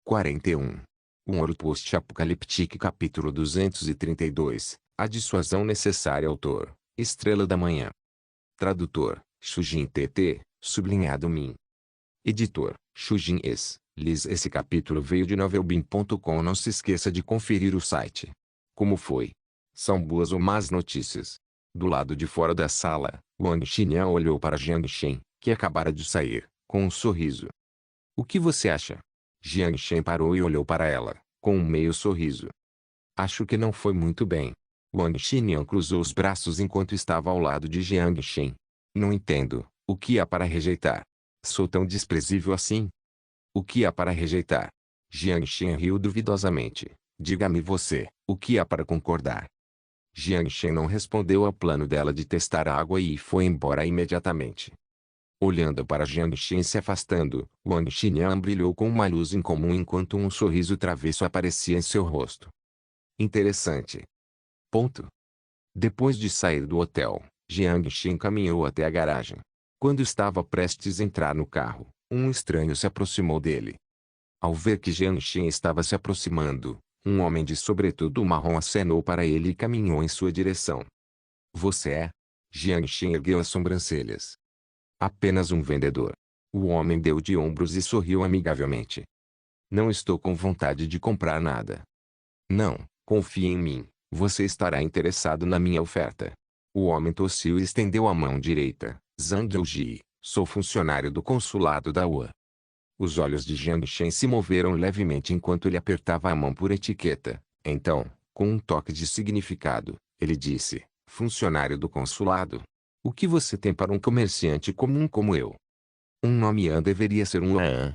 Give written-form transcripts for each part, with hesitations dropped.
41. Um ouro post-apocalíptico capítulo 232. A dissuasão necessária. Autor: Estrela da Manhã. Tradutor: Shujin TT, sublinhado Min. Editor: Shujin S. Liz. Esse capítulo veio de novelbin.com. Não se esqueça de conferir o site. Como foi? São boas ou más notícias? Do lado de fora da sala, Wang Xinyan olhou para Jiang Shen, que acabara de sair, com um sorriso. O que você acha? Jiang Shen parou e olhou para ela, com um meio sorriso. Acho que não foi muito bem. Wang Xinyan cruzou os braços enquanto estava ao lado de Jiang Shen. Não entendo, o que há para rejeitar? Sou tão desprezível assim? O que há para rejeitar? Jiang Shen riu duvidosamente. Diga-me você, o que há para concordar? Jiang Shen não respondeu ao plano dela de testar a água e foi embora imediatamente. Olhando para Jiang Shen se afastando, Wang Xinyan brilhou com uma luz incomum enquanto um sorriso travesso aparecia em seu rosto. Interessante. Ponto. Depois de sair do hotel, Jiang Shen caminhou até a garagem. Quando estava prestes a entrar no carro, um estranho se aproximou dele. Ao ver que Jiang Shen estava se aproximando, um homem de sobretudo marrom acenou para ele e caminhou em sua direção. Você é? Jiang Shen ergueu as sobrancelhas. Apenas um vendedor. O homem deu de ombros e sorriu amigavelmente. Não estou com vontade de comprar nada. Não, confie em mim, você estará interessado na minha oferta. O homem tossiu e estendeu a mão direita. Zhang Youji, sou funcionário do consulado da UA. Os olhos de Jiang Shen se moveram levemente enquanto ele apertava a mão por etiqueta. Então, com um toque de significado, ele disse, funcionário do consulado. O que você tem para um comerciante comum como eu? Um nome Yan deveria ser um Yan.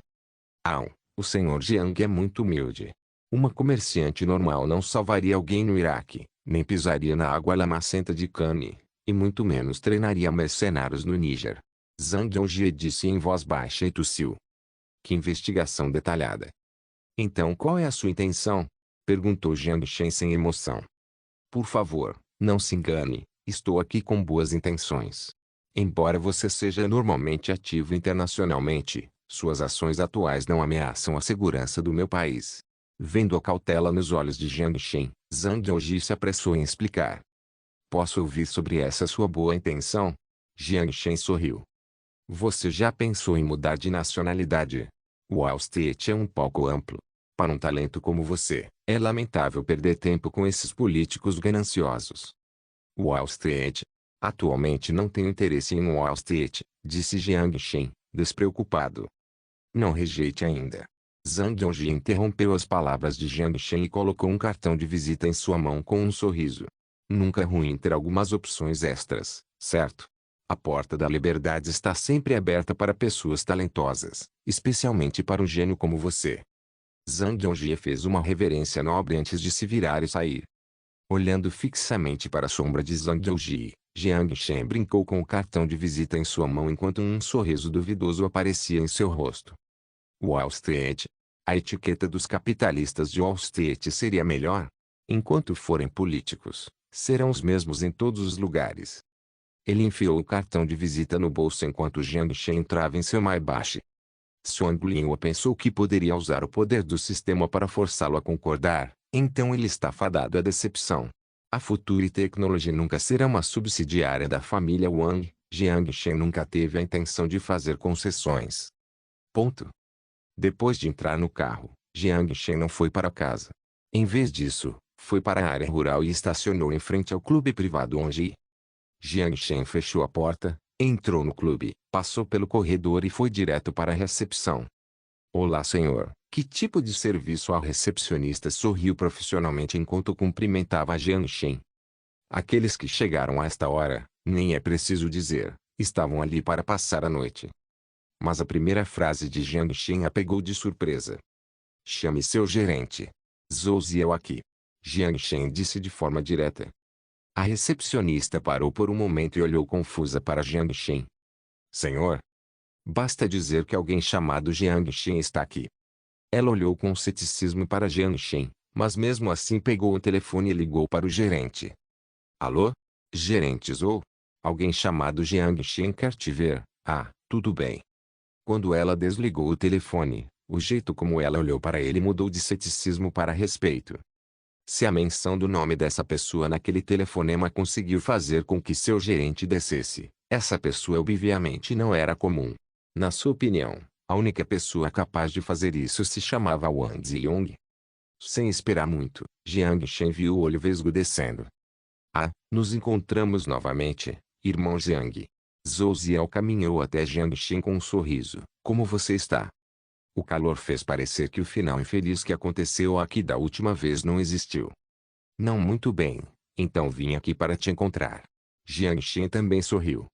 O senhor Jiang é muito humilde. Uma comerciante normal não salvaria alguém no Iraque, nem pisaria na água lamacenta de Kani, e muito menos treinaria mercenários no Níger. Zhang Youji disse em voz baixa e tossiu. Que investigação detalhada. Então qual é a sua intenção? Perguntou Jiang Shen sem emoção. Por favor, não se engane, estou aqui com boas intenções. Embora você seja normalmente ativo internacionalmente, suas ações atuais não ameaçam a segurança do meu país. Vendo a cautela nos olhos de Jiang Shen, Zhang Youji se apressou em explicar. Posso ouvir sobre essa sua boa intenção? Jiang Shen sorriu. Você já pensou em mudar de nacionalidade? Wall Street é um palco amplo. Para um talento como você, é lamentável perder tempo com esses políticos gananciosos. Wall Street? Atualmente não tenho interesse em Wall Street, disse Jiang Shen, despreocupado. Não rejeite ainda. Zhang Youji interrompeu as palavras de Jiang Shen e colocou um cartão de visita em sua mão com um sorriso. Nunca é ruim ter algumas opções extras, certo? A porta da liberdade está sempre aberta para pessoas talentosas, especialmente para um gênio como você. Zhang Youji fez uma reverência nobre antes de se virar e sair. Olhando fixamente para a sombra de Zhang Youji, Jiang Shen brincou com o cartão de visita em sua mão enquanto um sorriso duvidoso aparecia em seu rosto. Wall Street. A etiqueta dos capitalistas de Wall Street seria melhor? Enquanto forem políticos, serão os mesmos em todos os lugares. Ele enfiou o cartão de visita no bolso enquanto Jiang Shen entrava em seu Maybach. Song Linhua pensou que poderia usar o poder do sistema para forçá-lo a concordar, então ele está fadado à decepção. A Future Technology nunca será uma subsidiária da família Wang. Jiang Shen nunca teve a intenção de fazer concessões. Ponto. Depois de entrar no carro, Jiang Shen não foi para casa. Em vez disso, foi para a área rural e estacionou em frente ao clube privado onde Jiang Shen fechou a porta, entrou no clube, passou pelo corredor e foi direto para a recepção. Olá senhor, que tipo de serviço? A recepcionista sorriu profissionalmente enquanto cumprimentava Jiang Shen. Aqueles que chegaram a esta hora, nem é preciso dizer, estavam ali para passar a noite. Mas a primeira frase de Jiang Shen a pegou de surpresa. Chame seu gerente. Zhou Ziao aqui. Jiang Shen disse de forma direta. A recepcionista parou por um momento e olhou confusa para Jiang Shen. Senhor? Basta dizer que alguém chamado Jiang Shen está aqui. Ela olhou com ceticismo para Jiang Shen, mas mesmo assim pegou o telefone e ligou para o gerente. Alô? Gerente Zhou? Alguém chamado Jiang Shen quer te ver. Ah, tudo bem. Quando ela desligou o telefone, O jeito como ela olhou para ele mudou de ceticismo para respeito. Se a menção do nome dessa pessoa naquele telefonema conseguiu fazer com que seu gerente descesse, essa pessoa obviamente não era comum. Na sua opinião, a única pessoa capaz de fazer isso se chamava Wang Ziyong. Sem esperar muito, Jiang Shen viu o olho vesgo descendo. Ah, nos encontramos novamente, irmão Jiang. Zhou Ziao caminhou até Jiang Shen com um sorriso. Como você está? O calor fez parecer que o final infeliz que aconteceu aqui da última vez não existiu. Não muito bem, então vim aqui para te encontrar. Jiang Shen também sorriu.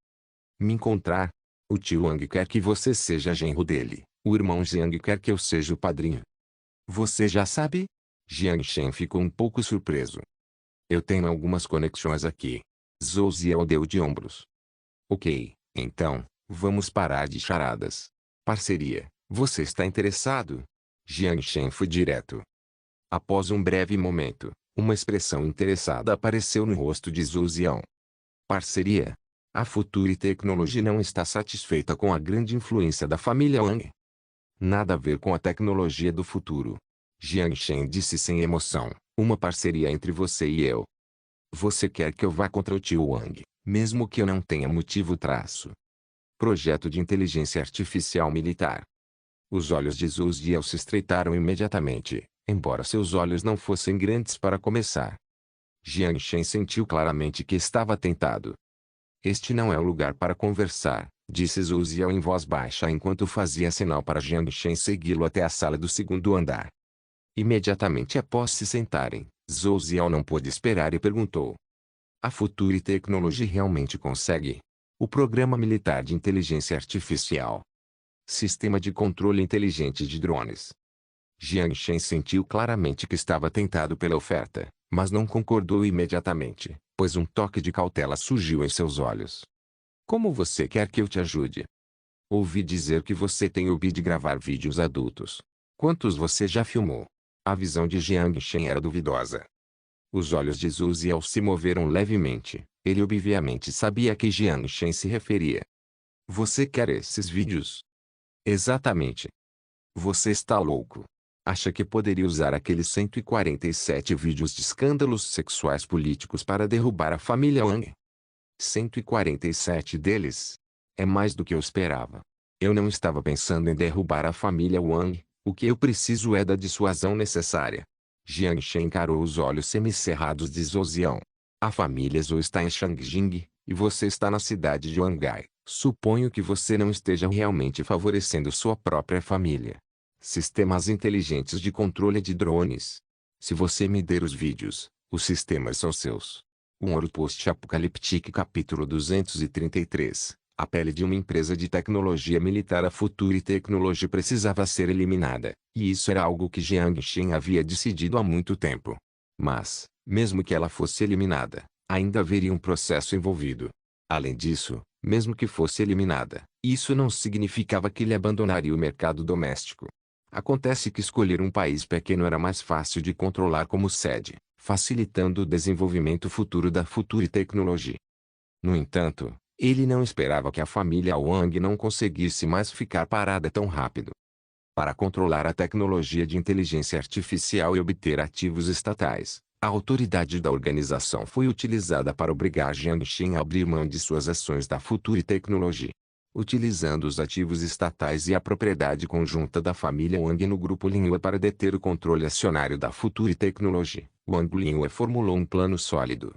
Me encontrar? O tio Wang quer que você seja genro dele. O irmão Jiang quer que eu seja o padrinho. Você já sabe? Jiang Shen ficou um pouco surpreso. Eu tenho algumas conexões aqui. Zhou Ziao deu de ombros. Ok, então, vamos parar de charadas. Parceria, você está interessado? Jiang Shen foi direto. Após um breve momento, uma expressão interessada apareceu no rosto de Zhou Ziao. Parceria? A Future Technology não está satisfeita com a grande influência da família Wang. Nada a ver com a tecnologia do futuro. Jiang Shen disse sem emoção, uma parceria entre você e eu. Você quer que eu vá contra o tio Wang, mesmo que eu não tenha motivo traço. Projeto de inteligência artificial militar. Os olhos de Zhou Ziao se estreitaram imediatamente, embora seus olhos não fossem grandes para começar. Jiang Shen sentiu claramente que estava tentado. Este não é o lugar para conversar, disse Zhou Ziao em voz baixa enquanto fazia sinal para Jiang Shen segui-lo até a sala do segundo andar. Imediatamente após se sentarem, Zhou Ziao não pôde esperar e perguntou. A Future Technology realmente consegue? O Programa Militar de Inteligência Artificial. Sistema de controle inteligente de drones. Jiang Shen sentiu claramente que estava tentado pela oferta, mas não concordou imediatamente, pois um toque de cautela surgiu em seus olhos. Como você quer que eu te ajude? Ouvi dizer que você tem o hobby de gravar vídeos adultos. Quantos você já filmou? A visão de Jiang Shen era duvidosa. Os olhos de Zhou Ziao se moveram levemente. Ele obviamente sabia a que Jiang Shen se referia. Você quer esses vídeos? Exatamente. Você está louco. Acha que poderia usar aqueles 147 vídeos de escândalos sexuais políticos para derrubar a família Wang? 147 deles? É mais do que eu esperava. Eu não estava pensando em derrubar a família Wang. O que eu preciso é da dissuasão necessária. Jiang Shen encarou os olhos semicerrados de Zhou Ziao. A família Zhou está em Shangjing, e você está na cidade de Wangai. Suponho que você não esteja realmente favorecendo sua própria família. Sistemas inteligentes de controle de drones. Se você me der os vídeos, os sistemas são seus. Um Post-Apocaliptic Capítulo 233. A pele de uma empresa de tecnologia militar. A Future Technology precisava ser eliminada, e isso era algo que Jiang Shen havia decidido há muito tempo. Mas, mesmo que ela fosse eliminada, ainda haveria um processo envolvido. Além disso, mesmo que fosse eliminada, isso não significava que ele abandonaria o mercado doméstico. Acontece que escolher um país pequeno era mais fácil de controlar como sede, facilitando o desenvolvimento futuro da Future Technology. No entanto, ele não esperava que a família Wang não conseguisse mais ficar parada tão rápido. Para controlar a tecnologia de inteligência artificial e obter ativos estatais, a autoridade da organização foi utilizada para obrigar Jiang Shen a abrir mão de suas ações da Future Technology. Utilizando os ativos estatais e a propriedade conjunta da família Wang no grupo Linhua para deter o controle acionário da Future Technology, Wang Linhua formulou um plano sólido.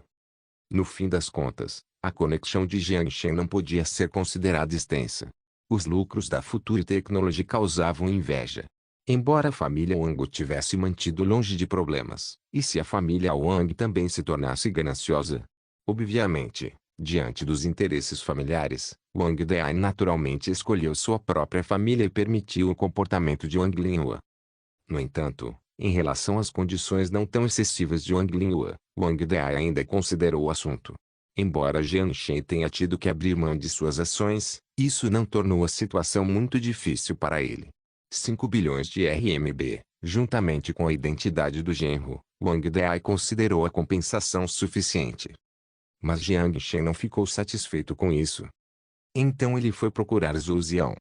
No fim das contas, a conexão de Jiang Shen não podia ser considerada extensa. Os lucros da Future Technology causavam inveja. Embora a família Wang o tivesse mantido longe de problemas, e se a família Wang também se tornasse gananciosa? Obviamente, diante dos interesses familiares, Wang Dai naturalmente escolheu sua própria família e permitiu o comportamento de Wang Linhua. No entanto, em relação às condições não tão excessivas de Wang Linhua, Wang Dai ainda considerou o assunto. Embora Jiang Shen tenha tido que abrir mão de suas ações, isso não tornou a situação muito difícil para ele. 5 bilhões de RMB, juntamente com a identidade do genro, Wang Dai considerou a compensação suficiente. Mas Jiang Shen não ficou satisfeito com isso. Então ele foi procurar Zhou Ziao.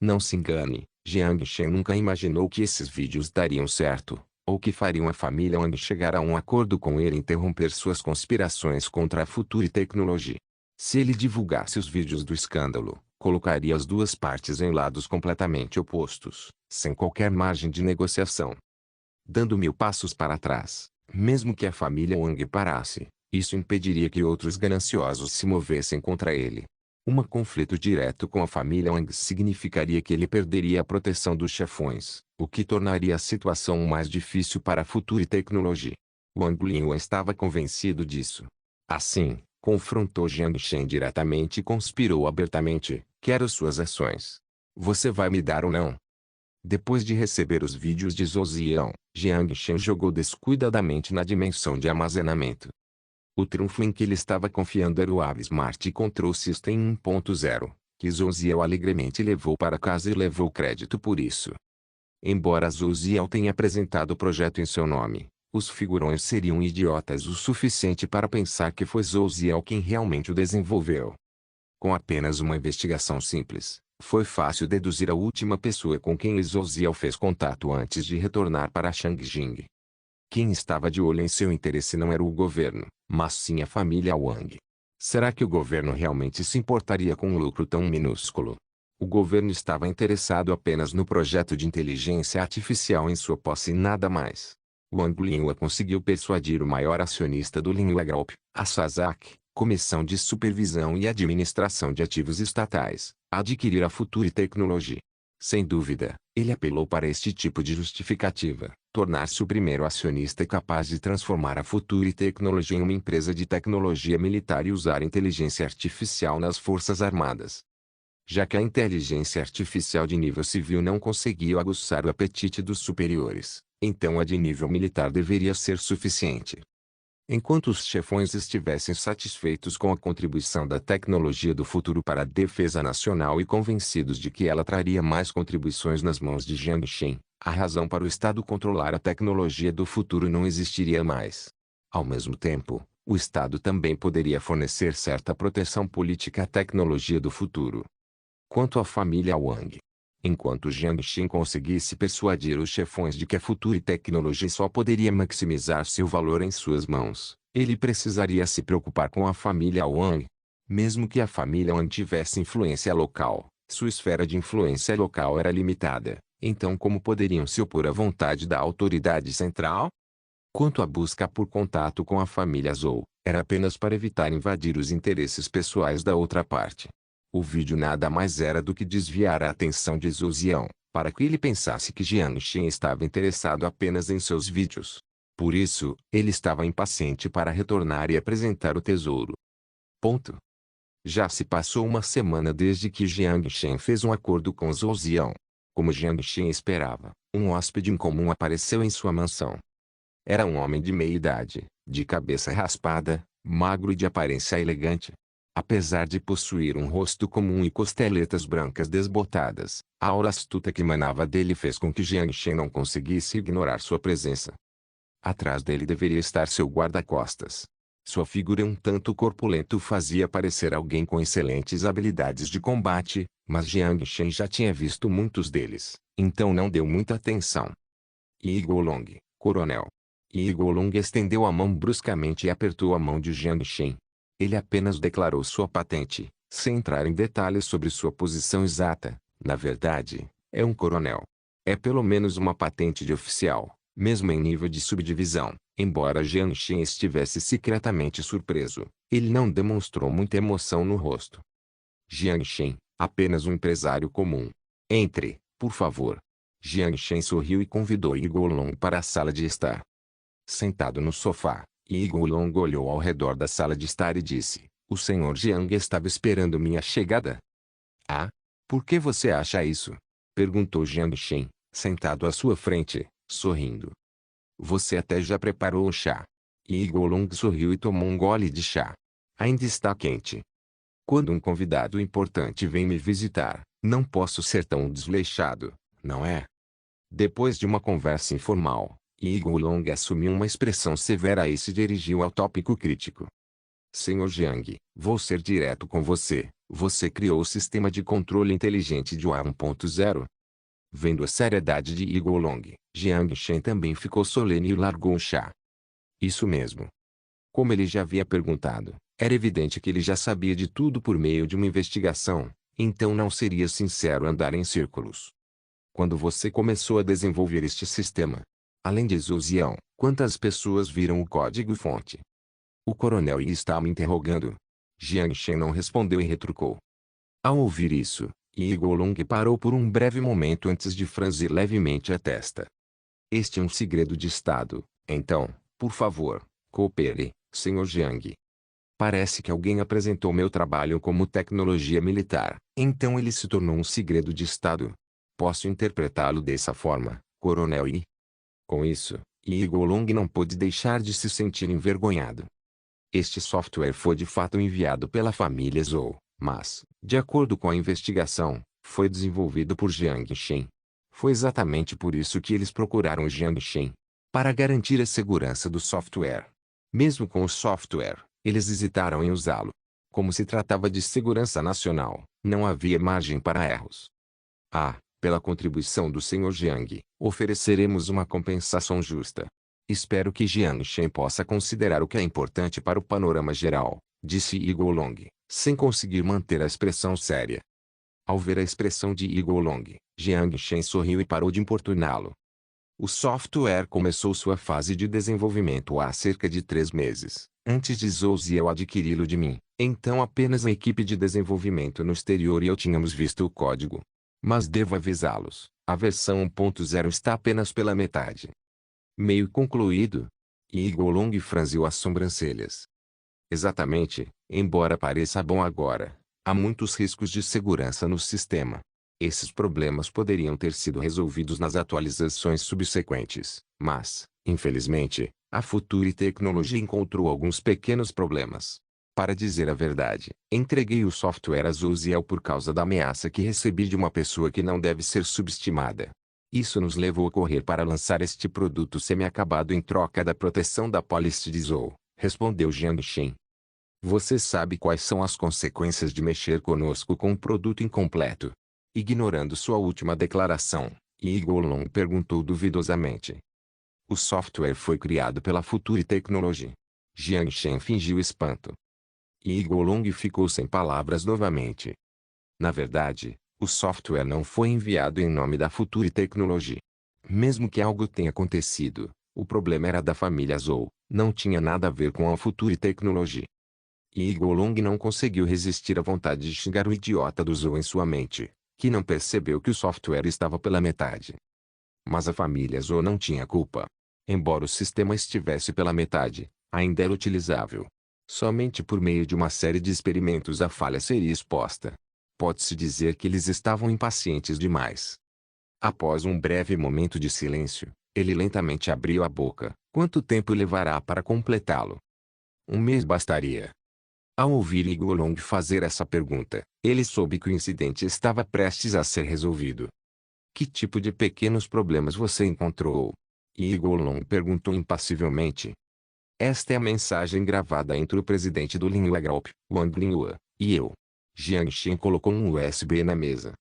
Não se engane, Jiang Shen nunca imaginou que esses vídeos dariam certo, ou que fariam a família Wang chegar a um acordo com ele e interromper suas conspirações contra a Future Technology. Se ele divulgasse os vídeos do escândalo, colocaria as duas partes em lados completamente opostos, sem qualquer margem de negociação. Dando 1000 passos para trás, mesmo que a família Wang parasse, isso impediria que outros gananciosos se movessem contra ele. Um conflito direto com a família Wang significaria que ele perderia a proteção dos chefões, o que tornaria a situação mais difícil para a Future Technology. Wang Linhuan estava convencido disso. Assim, confrontou Jiang Shen diretamente e conspirou abertamente: quero suas ações. Você vai me dar ou não? Depois de receber os vídeos de Zhou Ziyan, Jiang Shen jogou descuidadamente na dimensão de armazenamento. O trunfo em que ele estava confiando era o Smart Control System 1.0, que Zhou Ziyan alegremente levou para casa e levou crédito por isso. Embora Zhou Ziyan tenha apresentado o projeto em seu nome, os figurões seriam idiotas o suficiente para pensar que foi Zhou Ziyan quem realmente o desenvolveu. Com apenas uma investigação simples, foi fácil deduzir a última pessoa com quem Zhou Ziyan fez contato antes de retornar para Changjing. Quem estava de olho em seu interesse não era o governo, mas sim a família Wang. Será que o governo realmente se importaria com um lucro tão minúsculo? O governo estava interessado apenas no projeto de inteligência artificial em sua posse e nada mais. Wang Linhuan conseguiu persuadir o maior acionista do Linhuan Group, a SASAC, Comissão de Supervisão e Administração de Ativos Estatais, a adquirir a Future Technology. Sem dúvida, ele apelou para este tipo de justificativa, tornar-se o primeiro acionista capaz de transformar a Future Technology em uma empresa de tecnologia militar e usar inteligência artificial nas Forças Armadas. Já que a inteligência artificial de nível civil não conseguiu aguçar o apetite dos superiores, então a de nível militar deveria ser suficiente. Enquanto os chefões estivessem satisfeitos com a contribuição da tecnologia do futuro para a defesa nacional e convencidos de que ela traria mais contribuições nas mãos de Jiang Shen, a razão para o Estado controlar a tecnologia do futuro não existiria mais. Ao mesmo tempo, o Estado também poderia fornecer certa proteção política à tecnologia do futuro. Quanto à família Wang, enquanto Jiang Shen conseguisse persuadir os chefões de que a Future Technology só poderia maximizar seu valor em suas mãos, ele precisaria se preocupar com a família Wang. Mesmo que a família Wang tivesse influência local, sua esfera de influência local era limitada, então como poderiam se opor à vontade da autoridade central? Quanto à busca por contato com a família Zhou, era apenas para evitar invadir os interesses pessoais da outra parte. O vídeo nada mais era do que desviar a atenção de Zhou Ziyan, para que ele pensasse que Jiang Shen estava interessado apenas em seus vídeos. Por isso, ele estava impaciente para retornar e apresentar o tesouro. Ponto. Já se passou uma semana desde que Jiang Shen fez um acordo com Zhou Ziyan. Como Jiang Shen esperava, um hóspede incomum apareceu em sua mansão. Era um homem de meia idade, de cabeça raspada, magro e de aparência elegante. Apesar de possuir um rosto comum e costeletas brancas desbotadas, a aura astuta que emanava dele fez com que Jiang Shen não conseguisse ignorar sua presença. Atrás dele deveria estar seu guarda-costas. Sua figura um tanto corpulenta o fazia parecer alguém com excelentes habilidades de combate, mas Jiang Shen já tinha visto muitos deles, então não deu muita atenção. Yi Golong, coronel. Yi Golong estendeu a mão bruscamente e apertou a mão de Jiang Shen. Ele apenas declarou sua patente, sem entrar em detalhes sobre sua posição exata. Na verdade, é um coronel. É pelo menos uma patente de oficial, mesmo em nível de subdivisão. Embora Jiang Shen estivesse secretamente surpreso, ele não demonstrou muita emoção no rosto. Jiang Shen, apenas um empresário comum. Entre, por favor. Jiang Shen sorriu e convidou Yi Golong para a sala de estar. Sentado no sofá, Yi Golong olhou ao redor da sala de estar e disse: o senhor Jiang estava esperando minha chegada? Ah? Por que você acha isso? Perguntou Jiang Shen, sentado à sua frente, sorrindo. Você até já preparou o chá. Yi Golong sorriu e tomou um gole de chá. Ainda está quente. Quando um convidado importante vem me visitar, não posso ser tão desleixado, não é? Depois de uma conversa informal, Yi Golong assumiu uma expressão severa e se dirigiu ao tópico crítico. Senhor Jiang, vou ser direto com você. Você criou o sistema de controle inteligente de UA 1.0? Vendo a seriedade de Yi Guolong, Jiang Shen também ficou solene e largou o chá. Isso mesmo. Como ele já havia perguntado, era evidente que ele já sabia de tudo por meio de uma investigação, então não seria sincero andar em círculos. Quando você começou a desenvolver este sistema, além de Zhou Ziao, quantas pessoas viram o código-fonte? O coronel Yi está me interrogando. Jiang Shen não respondeu e retrucou. Ao ouvir isso, Yi Guolong parou por um breve momento antes de franzir levemente a testa. Este é um segredo de Estado, então, por favor, coopere, Sr. Jiang. Parece que alguém apresentou meu trabalho como tecnologia militar, então ele se tornou um segredo de Estado. Posso interpretá-lo dessa forma, Coronel Yi? Com isso, Yi Guolong não pôde deixar de se sentir envergonhado. Este software foi de fato enviado pela família Zhou, mas, de acordo com a investigação, foi desenvolvido por Jiang Shen. Foi exatamente por isso que eles procuraram Jiang Shen, para garantir a segurança do software. Mesmo com o software, eles hesitaram em usá-lo. Como se tratava de segurança nacional, não havia margem para erros. Pela contribuição do Sr. Jiang, ofereceremos uma compensação justa. Espero que Jiang Shen possa considerar o que é importante para o panorama geral, disse Yi Guolong, sem conseguir manter a expressão séria. Ao ver a expressão de Yi Guolong, Jiang Shen sorriu e parou de importuná-lo. O software começou sua fase de desenvolvimento há cerca de 3 meses, antes de Zhou Ziao adquiri-lo de mim. Então apenas a equipe de desenvolvimento no exterior e eu tínhamos visto o código. Mas devo avisá-los, a versão 1.0 está apenas pela metade. Meio concluído? Yi Guolong franziu as sobrancelhas. Exatamente, embora pareça bom agora, há muitos riscos de segurança no sistema. Esses problemas poderiam ter sido resolvidos nas atualizações subsequentes, mas, infelizmente, a Future Technology encontrou alguns pequenos problemas. Para dizer a verdade, entreguei o software a Zhou Ziao por causa da ameaça que recebi de uma pessoa que não deve ser subestimada. Isso nos levou a correr para lançar este produto semi-acabado em troca da proteção da policy de Zhou, respondeu Jiang Shen. Você sabe quais são as consequências de mexer conosco com um produto incompleto? Ignorando sua última declaração, Yi Guolong perguntou duvidosamente. O software foi criado pela Future Technology. Jiang Shen fingiu espanto. Yi Guolong ficou sem palavras novamente. Na verdade, o software não foi enviado em nome da Future Technology. Mesmo que algo tenha acontecido, o problema era da família Zhou, não tinha nada a ver com a Future Technology. Yi Guolong não conseguiu resistir à vontade de xingar o idiota do Zhou em sua mente, que não percebeu que o software estava pela metade. Mas a família Zhou não tinha culpa. Embora o sistema estivesse pela metade, ainda era utilizável. Somente por meio de uma série de experimentos a falha seria exposta. Pode-se dizer que eles estavam impacientes demais. Após um breve momento de silêncio, ele lentamente abriu a boca. Quanto tempo levará para completá-lo? 1 mês bastaria. Ao ouvir Yi Guolong fazer essa pergunta, ele soube que o incidente estava prestes a ser resolvido. Que tipo de pequenos problemas você encontrou? Yi Guolong perguntou impassivelmente. Esta é a mensagem gravada entre o presidente do Linhua Group, Wang Linhua, e eu. Jiang Shen colocou um USB na mesa.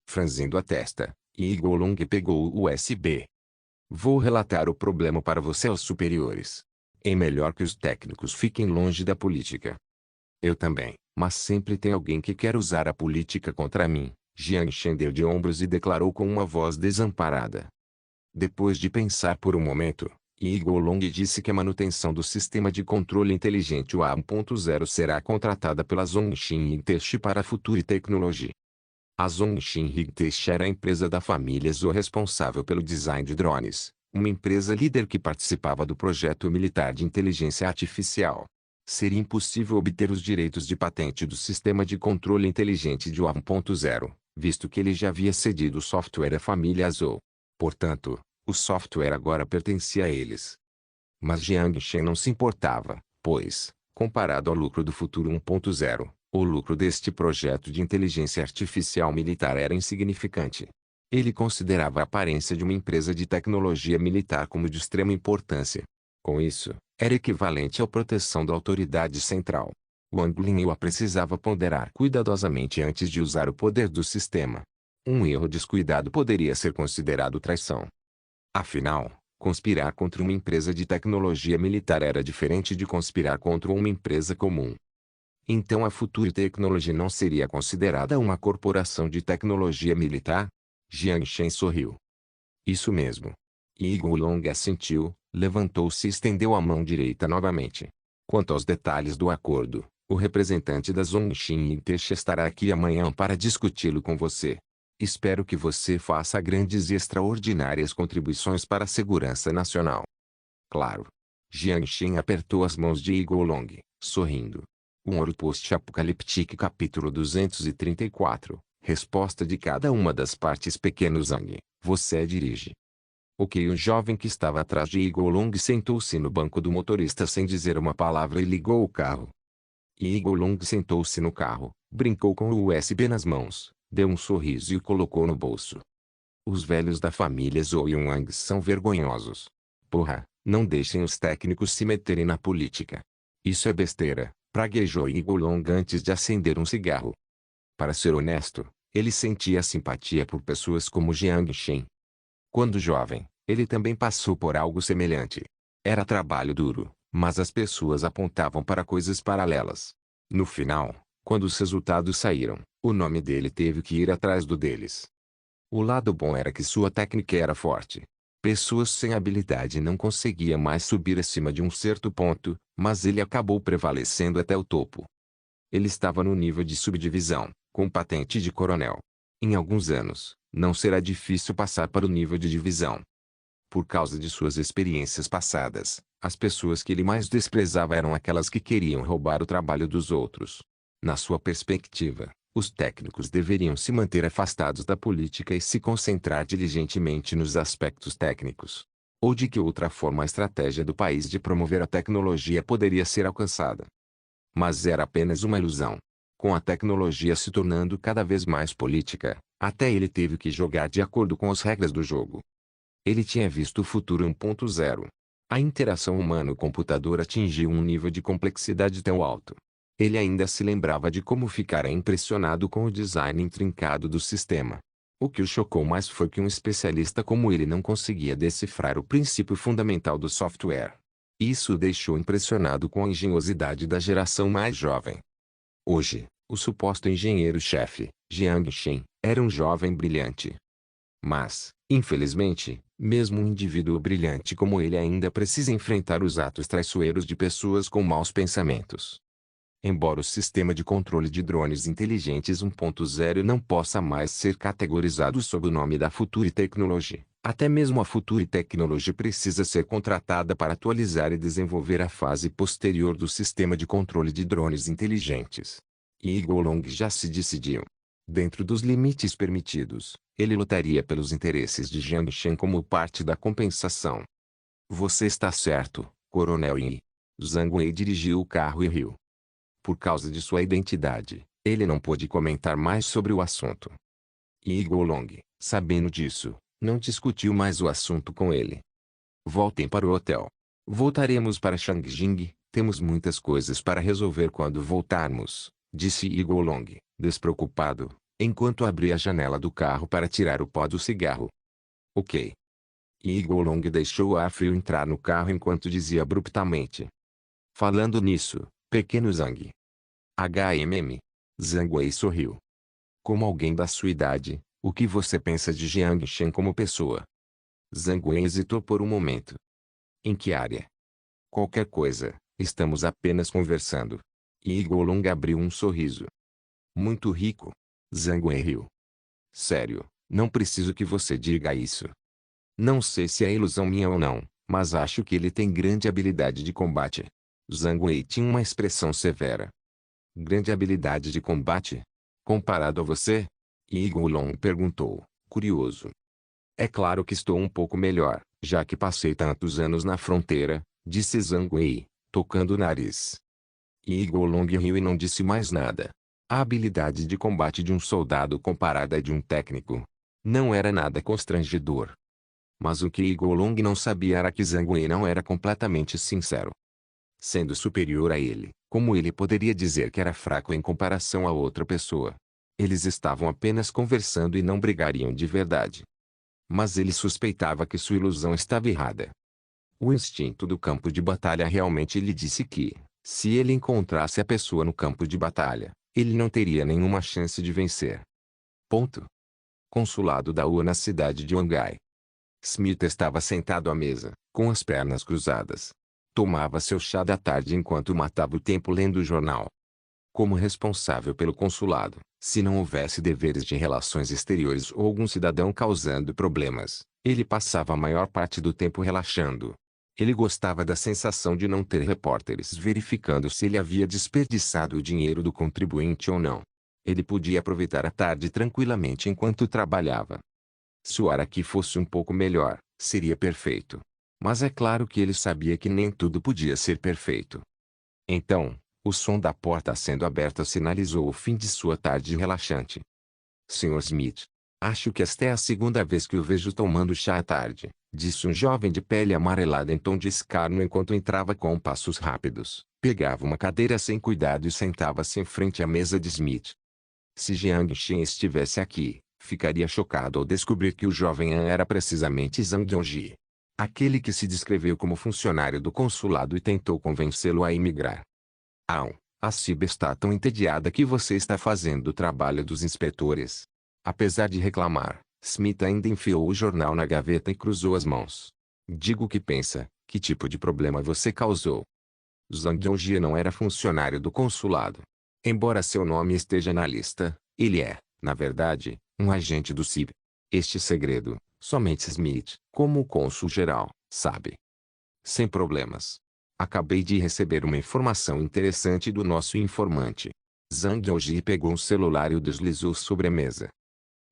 Franzindo a testa, Yi Guolong pegou o USB. Vou relatar o problema para você aos superiores. É melhor que os técnicos fiquem longe da política. Eu também, mas sempre tem alguém que quer usar a política contra mim. Jiang Shen deu de ombros e declarou com uma voz desamparada. Depois de pensar por um momento, Yi Guolong disse que a manutenção do sistema de controle inteligente UA 1.0 será contratada pela Zhongxin Yingtech para a Future Technology. A Zhongxin Yingtech era a empresa da família Zhou responsável pelo design de drones, uma empresa líder que participava do projeto militar de inteligência artificial. Seria impossível obter os direitos de patente do sistema de controle inteligente de UA 1.0, visto que ele já havia cedido o software à família Zhou. Portanto, o software agora pertencia a eles. Mas Jiang Shen não se importava, pois, comparado ao lucro do futuro 1.0, o lucro deste projeto de inteligência artificial militar era insignificante. Ele considerava a aparência de uma empresa de tecnologia militar como de extrema importância. Com isso, era equivalente à proteção da autoridade central. Wang Linhua precisava ponderar cuidadosamente antes de usar o poder do sistema. Um erro descuidado poderia ser considerado traição. Afinal, conspirar contra uma empresa de tecnologia militar era diferente de conspirar contra uma empresa comum. Então a Future Technology não seria considerada uma corporação de tecnologia militar? Jiang Shen sorriu. Isso mesmo. Yigo Long assentiu, levantou-se e estendeu a mão direita novamente. Quanto aos detalhes do acordo, o representante da Zhongxin Yintesh estará aqui amanhã para discuti-lo com você. Espero que você faça grandes e extraordinárias contribuições para a segurança nacional. Claro. Jiang Shen apertou as mãos de Yigo Long, sorrindo. Um Ouro Post-Apocaliptique capítulo 234. Resposta de cada uma das partes. Pequeno Zhang, você dirige. Ok, o jovem que estava atrás de Yigo Long sentou-se no banco do motorista sem dizer uma palavra e ligou o carro. Yigo Long sentou-se no carro, brincou com o USB nas mãos, deu um sorriso e o colocou no bolso. Os velhos da família Zhou Yunwang são vergonhosos. Porra, não deixem os técnicos se meterem na política. Isso é besteira, praguejou Yigo Long antes de acender um cigarro. Para ser honesto, ele sentia simpatia por pessoas como Jiang Shen. Quando jovem, ele também passou por algo semelhante. Era trabalho duro, mas as pessoas apontavam para coisas paralelas. No final, quando os resultados saíram, o nome dele teve que ir atrás do deles. O lado bom era que sua técnica era forte. Pessoas sem habilidade não conseguiam mais subir acima de um certo ponto, mas ele acabou prevalecendo até o topo. Ele estava no nível de subdivisão, com patente de coronel. Em alguns anos, não será difícil passar para o nível de divisão. Por causa de suas experiências passadas, as pessoas que ele mais desprezava eram aquelas que queriam roubar o trabalho dos outros. Na sua perspectiva, os técnicos deveriam se manter afastados da política e se concentrar diligentemente nos aspectos técnicos. Ou de que outra forma a estratégia do país de promover a tecnologia poderia ser alcançada. Mas era apenas uma ilusão. Com a tecnologia se tornando cada vez mais política, até ele teve que jogar de acordo com as regras do jogo. Ele tinha visto o futuro 1.0. A interação humano-computador atingiu um nível de complexidade tão alto. Ele ainda se lembrava de como ficara impressionado com o design intrincado do sistema. O que o chocou mais foi que um especialista como ele não conseguia decifrar o princípio fundamental do software. Isso o deixou impressionado com a engenhosidade da geração mais jovem. Hoje, o suposto engenheiro-chefe, Jiang Shen, era um jovem brilhante. Mas, infelizmente, mesmo um indivíduo brilhante como ele ainda precisa enfrentar os atos traiçoeiros de pessoas com maus pensamentos. Embora o sistema de controle de drones inteligentes 1.0 não possa mais ser categorizado sob o nome da Future Technology, até mesmo a Future Technology precisa ser contratada para atualizar e desenvolver a fase posterior do sistema de controle de drones inteligentes. Yigo Long já se decidiu. Dentro dos limites permitidos, ele lutaria pelos interesses de Jiang Shen como parte da compensação. Você está certo, Coronel Yi. Zhang Wei dirigiu o carro e riu. Por causa de sua identidade, ele não pôde comentar mais sobre o assunto. Yigo Long, sabendo disso, não discutiu mais o assunto com ele. Voltem para o hotel. Voltaremos para Changjing, temos muitas coisas para resolver quando voltarmos, disse Yigo Long, despreocupado, enquanto abria a janela do carro para tirar o pó do cigarro. Ok. Yigo Long deixou o ar frio entrar no carro enquanto dizia abruptamente. Falando nisso, pequeno Zhang. Zhang Wei sorriu. Como alguém da sua idade, o que você pensa de Jiang Shen como pessoa? Zhang Wei hesitou por um momento. Em que área? Qualquer coisa, estamos apenas conversando. Yigo Long abriu um sorriso. Muito rico. Zhang Wei riu. Sério, não preciso que você diga isso. Não sei se é ilusão minha ou não, mas acho que ele tem grande habilidade de combate. Zhang Wei tinha uma expressão severa. Grande habilidade de combate? Comparado a você? Yigo Long perguntou, curioso. É claro que estou um pouco melhor, já que passei tantos anos na fronteira, disse Zhang Wei, tocando o nariz. Yigo Long riu e não disse mais nada. A habilidade de combate de um soldado comparada à de um técnico. Não era nada constrangedor. Mas o que Yigo Long não sabia era que Zhang Wei não era completamente sincero. Sendo superior a ele, como ele poderia dizer que era fraco em comparação a outra pessoa? Eles estavam apenas conversando e não brigariam de verdade. Mas ele suspeitava que sua ilusão estava errada. O instinto do campo de batalha realmente lhe disse que, se ele encontrasse a pessoa no campo de batalha, ele não teria nenhuma chance de vencer. Ponto. Consulado da UA na cidade de Wangai. Smith estava sentado à mesa, com as pernas cruzadas. Tomava seu chá da tarde enquanto matava o tempo lendo o jornal. Como responsável pelo consulado, se não houvesse deveres de relações exteriores ou algum cidadão causando problemas, ele passava a maior parte do tempo relaxando. Ele gostava da sensação de não ter repórteres verificando se ele havia desperdiçado o dinheiro do contribuinte ou não. Ele podia aproveitar a tarde tranquilamente enquanto trabalhava. Se o ar aqui fosse um pouco melhor, seria perfeito. Mas é claro que ele sabia que nem tudo podia ser perfeito. Então, o som da porta sendo aberta sinalizou o fim de sua tarde relaxante. Sr. Smith, acho que esta é a segunda vez que o vejo tomando chá à tarde, disse um jovem de pele amarelada em tom de escárnio enquanto entrava com passos rápidos, pegava uma cadeira sem cuidado e sentava-se em frente à mesa de Smith. Se Jiang Shen estivesse aqui, ficaria chocado ao descobrir que o jovem An era precisamente Zhang Dongji, aquele que se descreveu como funcionário do consulado e tentou convencê-lo a emigrar. A CIB está tão entediada que você está fazendo o trabalho dos inspetores. Apesar de reclamar, Smith ainda enfiou o jornal na gaveta e cruzou as mãos. Diga o que pensa, que tipo de problema você causou? Zhang Dongji não era funcionário do consulado. Embora seu nome esteja na lista, ele é, na verdade, um agente do CIB. Este segredo, somente Smith, como o cônsul-geral, sabe. Sem problemas. Acabei de receber uma informação interessante do nosso informante. Zhang Dongji pegou um celular e o deslizou sobre a mesa.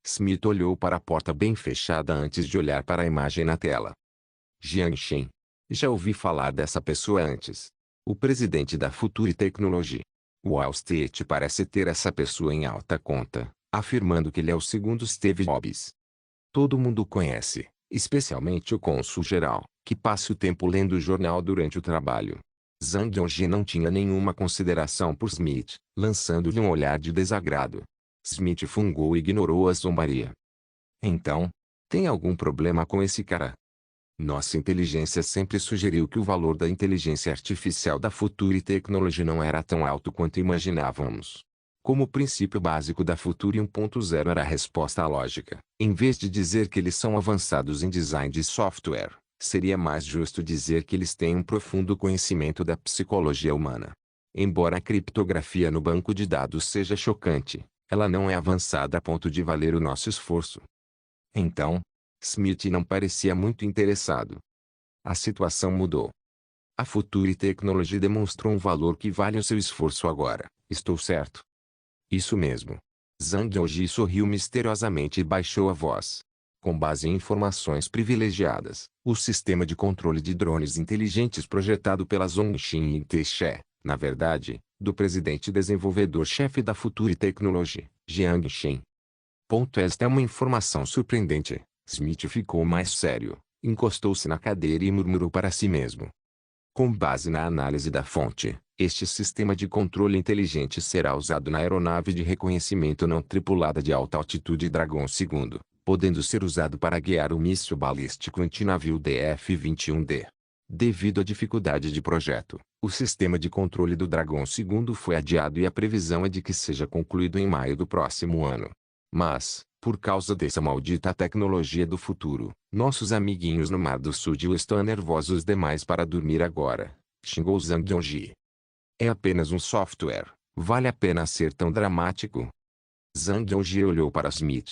Smith olhou para a porta bem fechada antes de olhar para a imagem na tela. Jiang Shen. Já ouvi falar dessa pessoa antes. O presidente da Future Technology. Wall Street parece ter essa pessoa em alta conta, afirmando que ele é o segundo Steve Jobs. Todo mundo o conhece, especialmente o cônsul-geral, que passa o tempo lendo o jornal durante o trabalho. Zhang Dongji não tinha nenhuma consideração por Smith, lançando-lhe um olhar de desagrado. Smith fungou e ignorou a zombaria. Então, tem algum problema com esse cara? Nossa inteligência sempre sugeriu que o valor da inteligência artificial da Future Technology não era tão alto quanto imaginávamos. Como o princípio básico da Future 1.0 era a resposta lógica, em vez de dizer que eles são avançados em design de software, seria mais justo dizer que eles têm um profundo conhecimento da psicologia humana. Embora a criptografia no banco de dados seja chocante, ela não é avançada a ponto de valer o nosso esforço. Então, Smith não parecia muito interessado. A situação mudou. A Future Technology demonstrou um valor que vale o seu esforço agora, estou certo? Isso mesmo. Zhang Dongji sorriu misteriosamente e baixou a voz. Com base em informações privilegiadas, o sistema de controle de drones inteligentes projetado pela Zhongxin e Teixé, na verdade, do presidente desenvolvedor-chefe da Future Technology, Jiang Shen. Esta é uma informação surpreendente. Smith ficou mais sério, encostou-se na cadeira e murmurou para si mesmo. Com base na análise da fonte, este sistema de controle inteligente será usado na aeronave de reconhecimento não tripulada de alta altitude Dragon 2, podendo ser usado para guiar o míssil balístico antinavio DF-21D. Devido à dificuldade de projeto, o sistema de controle do Dragon 2 foi adiado e a previsão é de que seja concluído em maio do próximo ano. Mas, por causa dessa maldita tecnologia do futuro, nossos amiguinhos no Mar do Sul estão nervosos demais para dormir agora, xingou Zhang Dongji. É apenas um software, vale a pena ser tão dramático? Zhang Dongji olhou para Smith.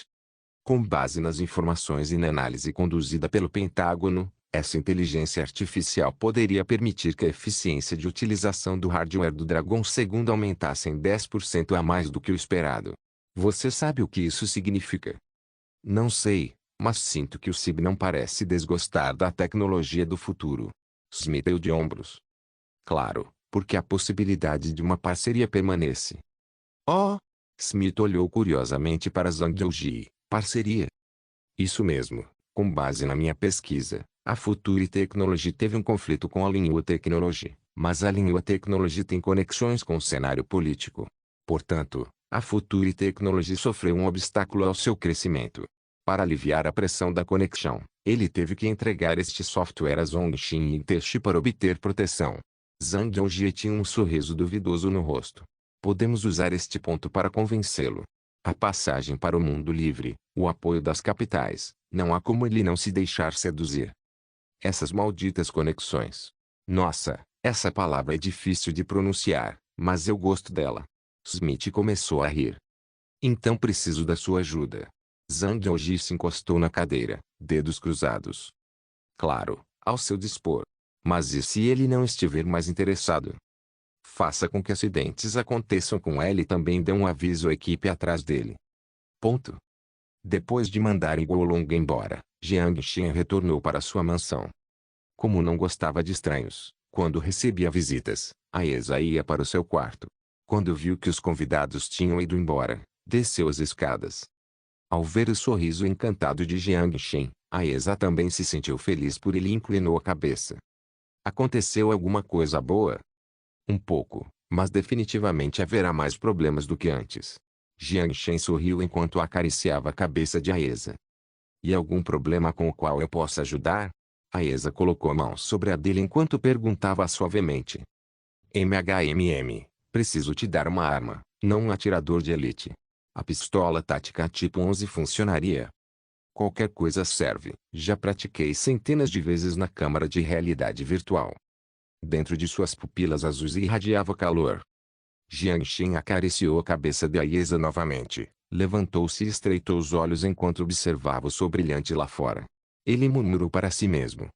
Com base nas informações e na análise conduzida pelo Pentágono, essa inteligência artificial poderia permitir que a eficiência de utilização do hardware do Dragon 2 aumentasse em 10% a mais do que o esperado. Você sabe o que isso significa? Não sei, mas sinto que o CIB não parece desgostar da tecnologia do futuro. Smith deu de ombros. Claro, porque a possibilidade de uma parceria permanece. Oh! Smith olhou curiosamente para Zhang Dongji. Parceria? Isso mesmo. Com base na minha pesquisa, a Future Technology teve um conflito com a Linhua Technology, mas a Linhua Technology tem conexões com o cenário político. Portanto, A Future Technology sofreu um obstáculo ao seu crescimento. Para aliviar a pressão da conexão, ele teve que entregar este software a Zhongxin e Teste para obter proteção. Zhang Yongjie tinha um sorriso duvidoso no rosto. Podemos usar este ponto para convencê-lo. A passagem para o mundo livre, o apoio das capitais, não há como ele não se deixar seduzir. Essas malditas conexões. Nossa, essa palavra é difícil de pronunciar, mas eu gosto dela. Smith começou a rir. Então preciso da sua ajuda. Zhang Yongjie se encostou na cadeira, dedos cruzados. Claro, ao seu dispor. Mas e se ele não estiver mais interessado? Faça com que acidentes aconteçam com ele e também dê um aviso à equipe atrás dele. Ponto. Depois de mandarem Guolong embora, Jiang Xin retornou para sua mansão. Como não gostava de estranhos, quando recebia visitas, Aesa ia para o seu quarto. Quando viu que os convidados tinham ido embora, desceu as escadas. Ao ver o sorriso encantado de Jiang Xin, Aesa também se sentiu feliz por ele e inclinou a cabeça. Aconteceu alguma coisa boa? Um pouco, mas definitivamente haverá mais problemas do que antes. Jiang Shen sorriu enquanto acariciava a cabeça de Aesa. E algum problema com o qual eu possa ajudar? Aesa colocou a mão sobre a dele enquanto perguntava suavemente. Preciso te dar uma arma, não um atirador de elite. A pistola tática tipo 11 funcionaria? Qualquer coisa serve, já pratiquei centenas de vezes na câmara de realidade virtual. Dentro de suas pupilas azuis irradiava calor. Jiang Xin acariciou a cabeça de Aesa novamente, levantou-se e estreitou os olhos enquanto observava o sol brilhante lá fora. Ele murmurou para si mesmo.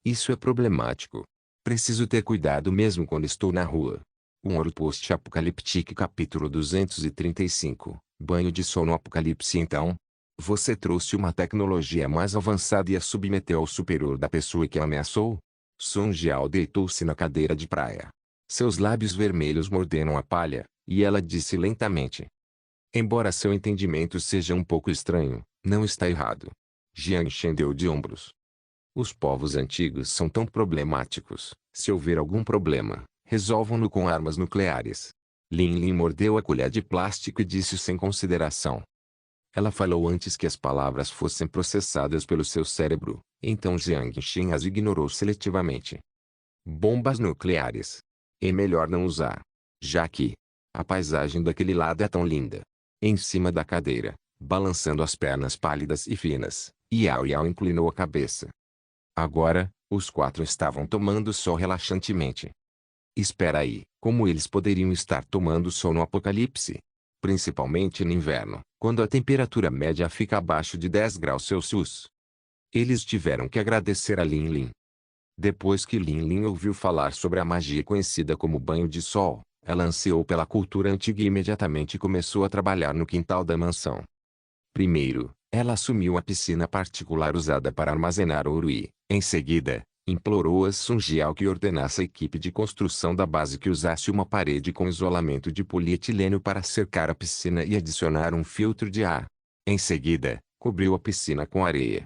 Isso é problemático. Preciso ter cuidado mesmo quando estou na rua. Um Ouro Post-Apocaliptique capítulo 235, Banho de sol no apocalipse. Então, você trouxe uma tecnologia mais avançada e a submeteu ao superior da pessoa que a ameaçou? Song Jiao deitou-se na cadeira de praia. Seus lábios vermelhos morderam a palha, e ela disse lentamente. Embora seu entendimento seja um pouco estranho, não está errado. Jiang Shen deu de ombros. Os povos antigos são tão problemáticos. Se houver algum problema, resolvam-no com armas nucleares. Lin Lin mordeu a colher de plástico e disse sem consideração. Ela falou antes que as palavras fossem processadas pelo seu cérebro, então Jiang Xin as ignorou seletivamente. Bombas nucleares. É melhor não usar. Já que a paisagem daquele lado é tão linda. Em cima da cadeira, balançando as pernas pálidas e finas, Yao Yao inclinou a cabeça. Agora, os quatro estavam tomando sol relaxantemente. Espera aí, como eles poderiam estar tomando sol no apocalipse? Principalmente no inverno, quando a temperatura média fica abaixo de 10 graus Celsius. Eles tiveram que agradecer a Lin Lin. Depois que Lin Lin ouviu falar sobre a magia conhecida como banho de sol, ela ansiou pela cultura antiga e imediatamente começou a trabalhar no quintal da mansão. Primeiro, ela assumiu a piscina particular usada para armazenar ouro e, em seguida, implorou a Song Jiao que ordenasse à equipe de construção da base que usasse uma parede com isolamento de polietileno para cercar a piscina e adicionar um filtro de ar. Em seguida, cobriu a piscina com areia.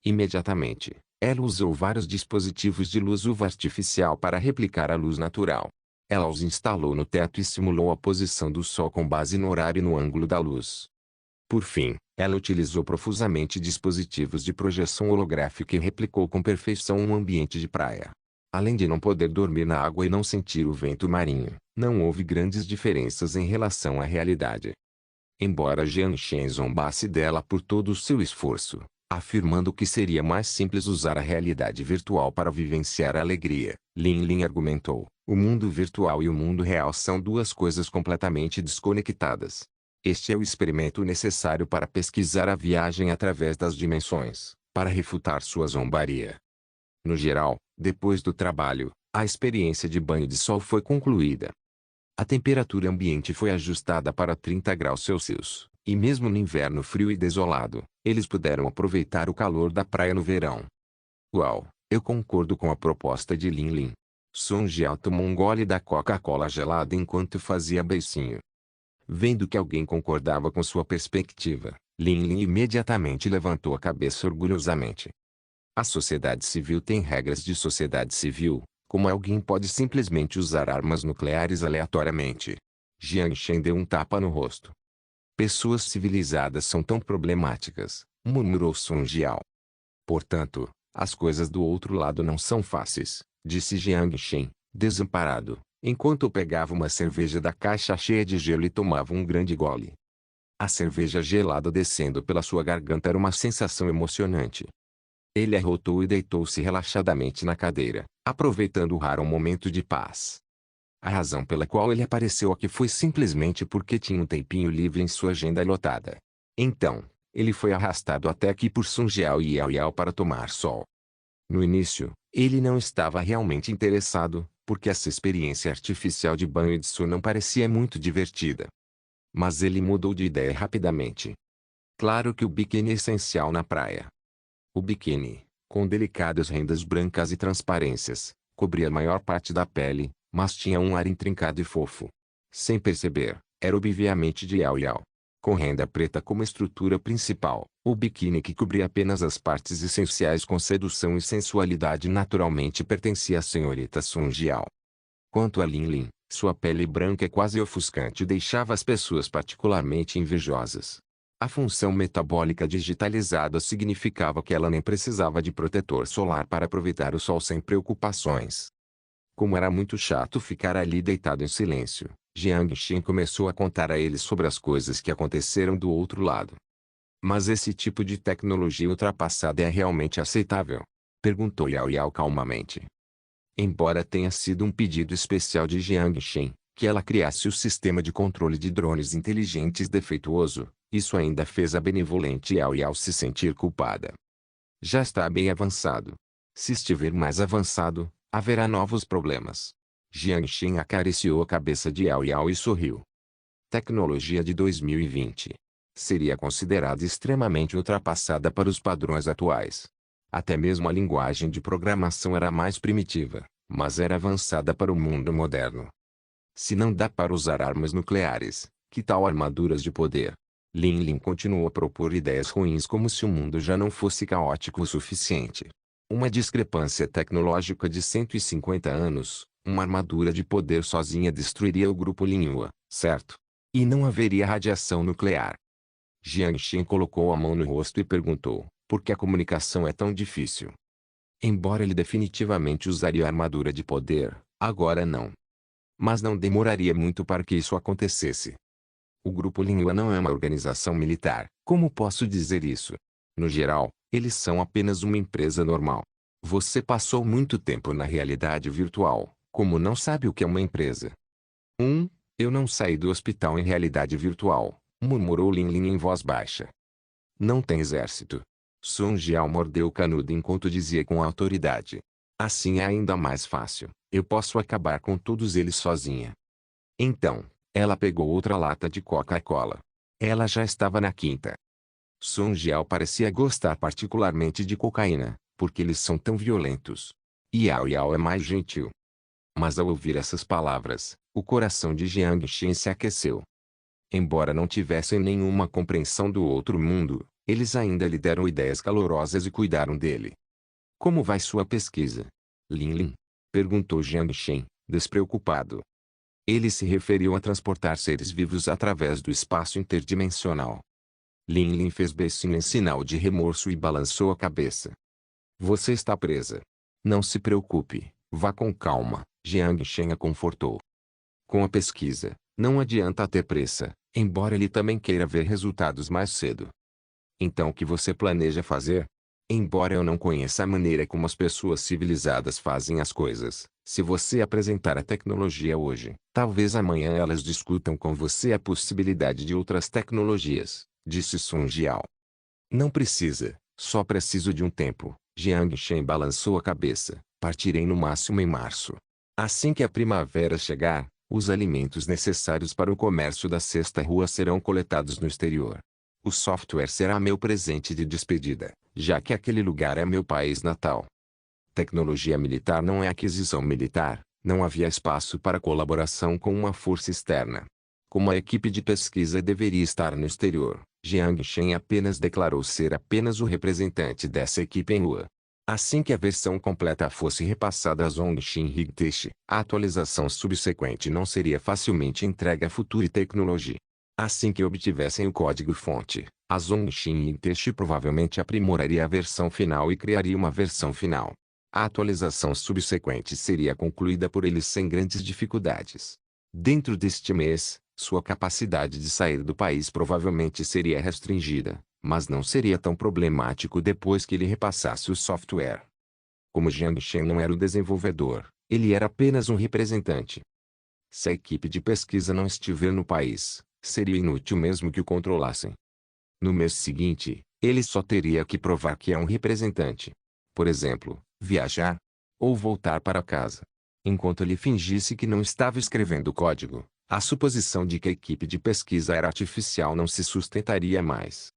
Imediatamente, ela usou vários dispositivos de luz UV artificial para replicar a luz natural. Ela os instalou no teto e simulou a posição do sol com base no horário e no ângulo da luz. Por fim, ela utilizou profusamente dispositivos de projeção holográfica e replicou com perfeição um ambiente de praia. Além de não poder dormir na água e não sentir o vento marinho, não houve grandes diferenças em relação à realidade. Embora Jiang Shen zombasse dela por todo o seu esforço, afirmando que seria mais simples usar a realidade virtual para vivenciar a alegria, Lin Lin argumentou, o mundo virtual e o mundo real são duas coisas completamente desconectadas. Este é o experimento necessário para pesquisar a viagem através das dimensões, para refutar sua zombaria. No geral, depois do trabalho, a experiência de banho de sol foi concluída. A temperatura ambiente foi ajustada para 30 graus Celsius, e mesmo no inverno frio e desolado, eles puderam aproveitar o calor da praia no verão. Uau, eu concordo com a proposta de Lin Lin. Song Jiao tomou um gole da Coca-Cola gelada enquanto fazia beicinho. Vendo que alguém concordava com sua perspectiva, Lin Lin imediatamente levantou a cabeça orgulhosamente. A sociedade civil tem regras de sociedade civil, como alguém pode simplesmente usar armas nucleares aleatoriamente. Jiang Shen deu um tapa no rosto. Pessoas civilizadas são tão problemáticas, murmurou Sun Jiao. Portanto, as coisas do outro lado não são fáceis, disse Jiang Shen, desamparado, enquanto pegava uma cerveja da caixa cheia de gelo e tomava um grande gole. A cerveja gelada descendo pela sua garganta era uma sensação emocionante. Ele arrotou e deitou-se relaxadamente na cadeira, aproveitando o raro momento de paz. A razão pela qual ele apareceu aqui foi simplesmente porque tinha um tempinho livre em sua agenda lotada. Então, ele foi arrastado até aqui por Sun Jiao e Yao Yao para tomar sol. No início, ele não estava realmente interessado, porque essa experiência artificial de banho de sol não parecia muito divertida. Mas ele mudou de ideia rapidamente. Claro que o biquíni é essencial na praia. O biquíni, com delicadas rendas brancas e transparências, cobria a maior parte da pele, mas tinha um ar intrincado e fofo. Sem perceber, era obviamente de Yao Yao. Com renda preta como estrutura principal, o biquíni que cobria apenas as partes essenciais com sedução e sensualidade naturalmente pertencia à senhorita Sun Jiao. Quanto a Lin Lin, sua pele branca e quase ofuscante deixava as pessoas particularmente invejosas. A função metabólica digitalizada significava que ela nem precisava de protetor solar para aproveitar o sol sem preocupações. Como era muito chato ficar ali deitado em silêncio, Jiang Shen começou a contar a ele sobre as coisas que aconteceram do outro lado. Mas esse tipo de tecnologia ultrapassada é realmente aceitável? Perguntou Yao Yao calmamente. Embora tenha sido um pedido especial de Jiang Shen, que ela criasse o sistema de controle de drones inteligentes defeituoso, isso ainda fez a benevolente Yao Yao se sentir culpada. Já está bem avançado. Se estiver mais avançado, haverá novos problemas. Jiang Shen acariciou a cabeça de Yao Yao e sorriu. Tecnologia de 2020. Seria considerada extremamente ultrapassada para os padrões atuais. Até mesmo a linguagem de programação era mais primitiva, mas era avançada para o mundo moderno. Se não dá para usar armas nucleares, que tal armaduras de poder? Lin Lin continuou a propor ideias ruins como se o mundo já não fosse caótico o suficiente. Uma discrepância tecnológica de 150 anos, uma armadura de poder sozinha destruiria o grupo Linhua, certo? E não haveria radiação nuclear. Jiang Shen colocou a mão no rosto e perguntou, por que a comunicação é tão difícil? Embora ele definitivamente usaria a armadura de poder, agora não. Mas não demoraria muito para que isso acontecesse. O Grupo Linhua não é uma organização militar, como posso dizer isso? No geral, eles são apenas uma empresa normal. Você passou muito tempo na realidade virtual, como não sabe o que é uma empresa? Eu não saí do hospital em realidade virtual, murmurou Lin Lin em voz baixa. Não tem exército. Sun Jiao mordeu o canudo enquanto dizia com autoridade. Assim é ainda mais fácil, eu posso acabar com todos eles sozinha. Então, ela pegou outra lata de Coca-Cola. Ela já estava na quinta. Sun Jiao parecia gostar particularmente de cocaína, porque eles são tão violentos. E Yao Yao é mais gentil. Mas ao ouvir essas palavras, o coração de Jiang Shen se aqueceu. Embora não tivessem nenhuma compreensão do outro mundo, eles ainda lhe deram ideias calorosas e cuidaram dele. Como vai sua pesquisa? Lin Lin? Perguntou Jiang Shen, despreocupado. Ele se referiu a transportar seres vivos através do espaço interdimensional. Lin Lin fez beicinho em sinal de remorso e balançou a cabeça. Você está presa. Não se preocupe, vá com calma, Jiang Shen a confortou. Com a pesquisa, não adianta ter pressa, embora ele também queira ver resultados mais cedo. Então o que você planeja fazer? Embora eu não conheça a maneira como as pessoas civilizadas fazem as coisas, se você apresentar a tecnologia hoje, talvez amanhã elas discutam com você a possibilidade de outras tecnologias, disse Sun Jiao. Não precisa, só preciso de um tempo. Jiang Shen balançou a cabeça. Partirei no máximo em março. Assim que a primavera chegar, os alimentos necessários para o comércio da sexta rua serão coletados no exterior. O software será meu presente de despedida, já que aquele lugar é meu país natal. Tecnologia militar não é aquisição militar, não havia espaço para colaboração com uma força externa. Como a equipe de pesquisa deveria estar no exterior, Jiang Shen apenas declarou ser apenas o representante dessa equipe em Lua. Assim que a versão completa fosse repassada a Zhongxin Higtesh, a atualização subsequente não seria facilmente entregue à Future Technology. Assim que obtivessem o código-fonte, a Zhongxin Higtesh provavelmente aprimoraria a versão final e criaria uma versão final. A atualização subsequente seria concluída por eles sem grandes dificuldades. Dentro deste mês, sua capacidade de sair do país provavelmente seria restringida, mas não seria tão problemático depois que ele repassasse o software. Como Jiang Shen não era o desenvolvedor, ele era apenas um representante. Se a equipe de pesquisa não estiver no país, seria inútil mesmo que o controlassem. No mês seguinte, ele só teria que provar que é um representante. Por exemplo, viajar ou voltar para casa. Enquanto ele fingisse que não estava escrevendo código, a suposição de que a equipe de pesquisa era artificial não se sustentaria mais.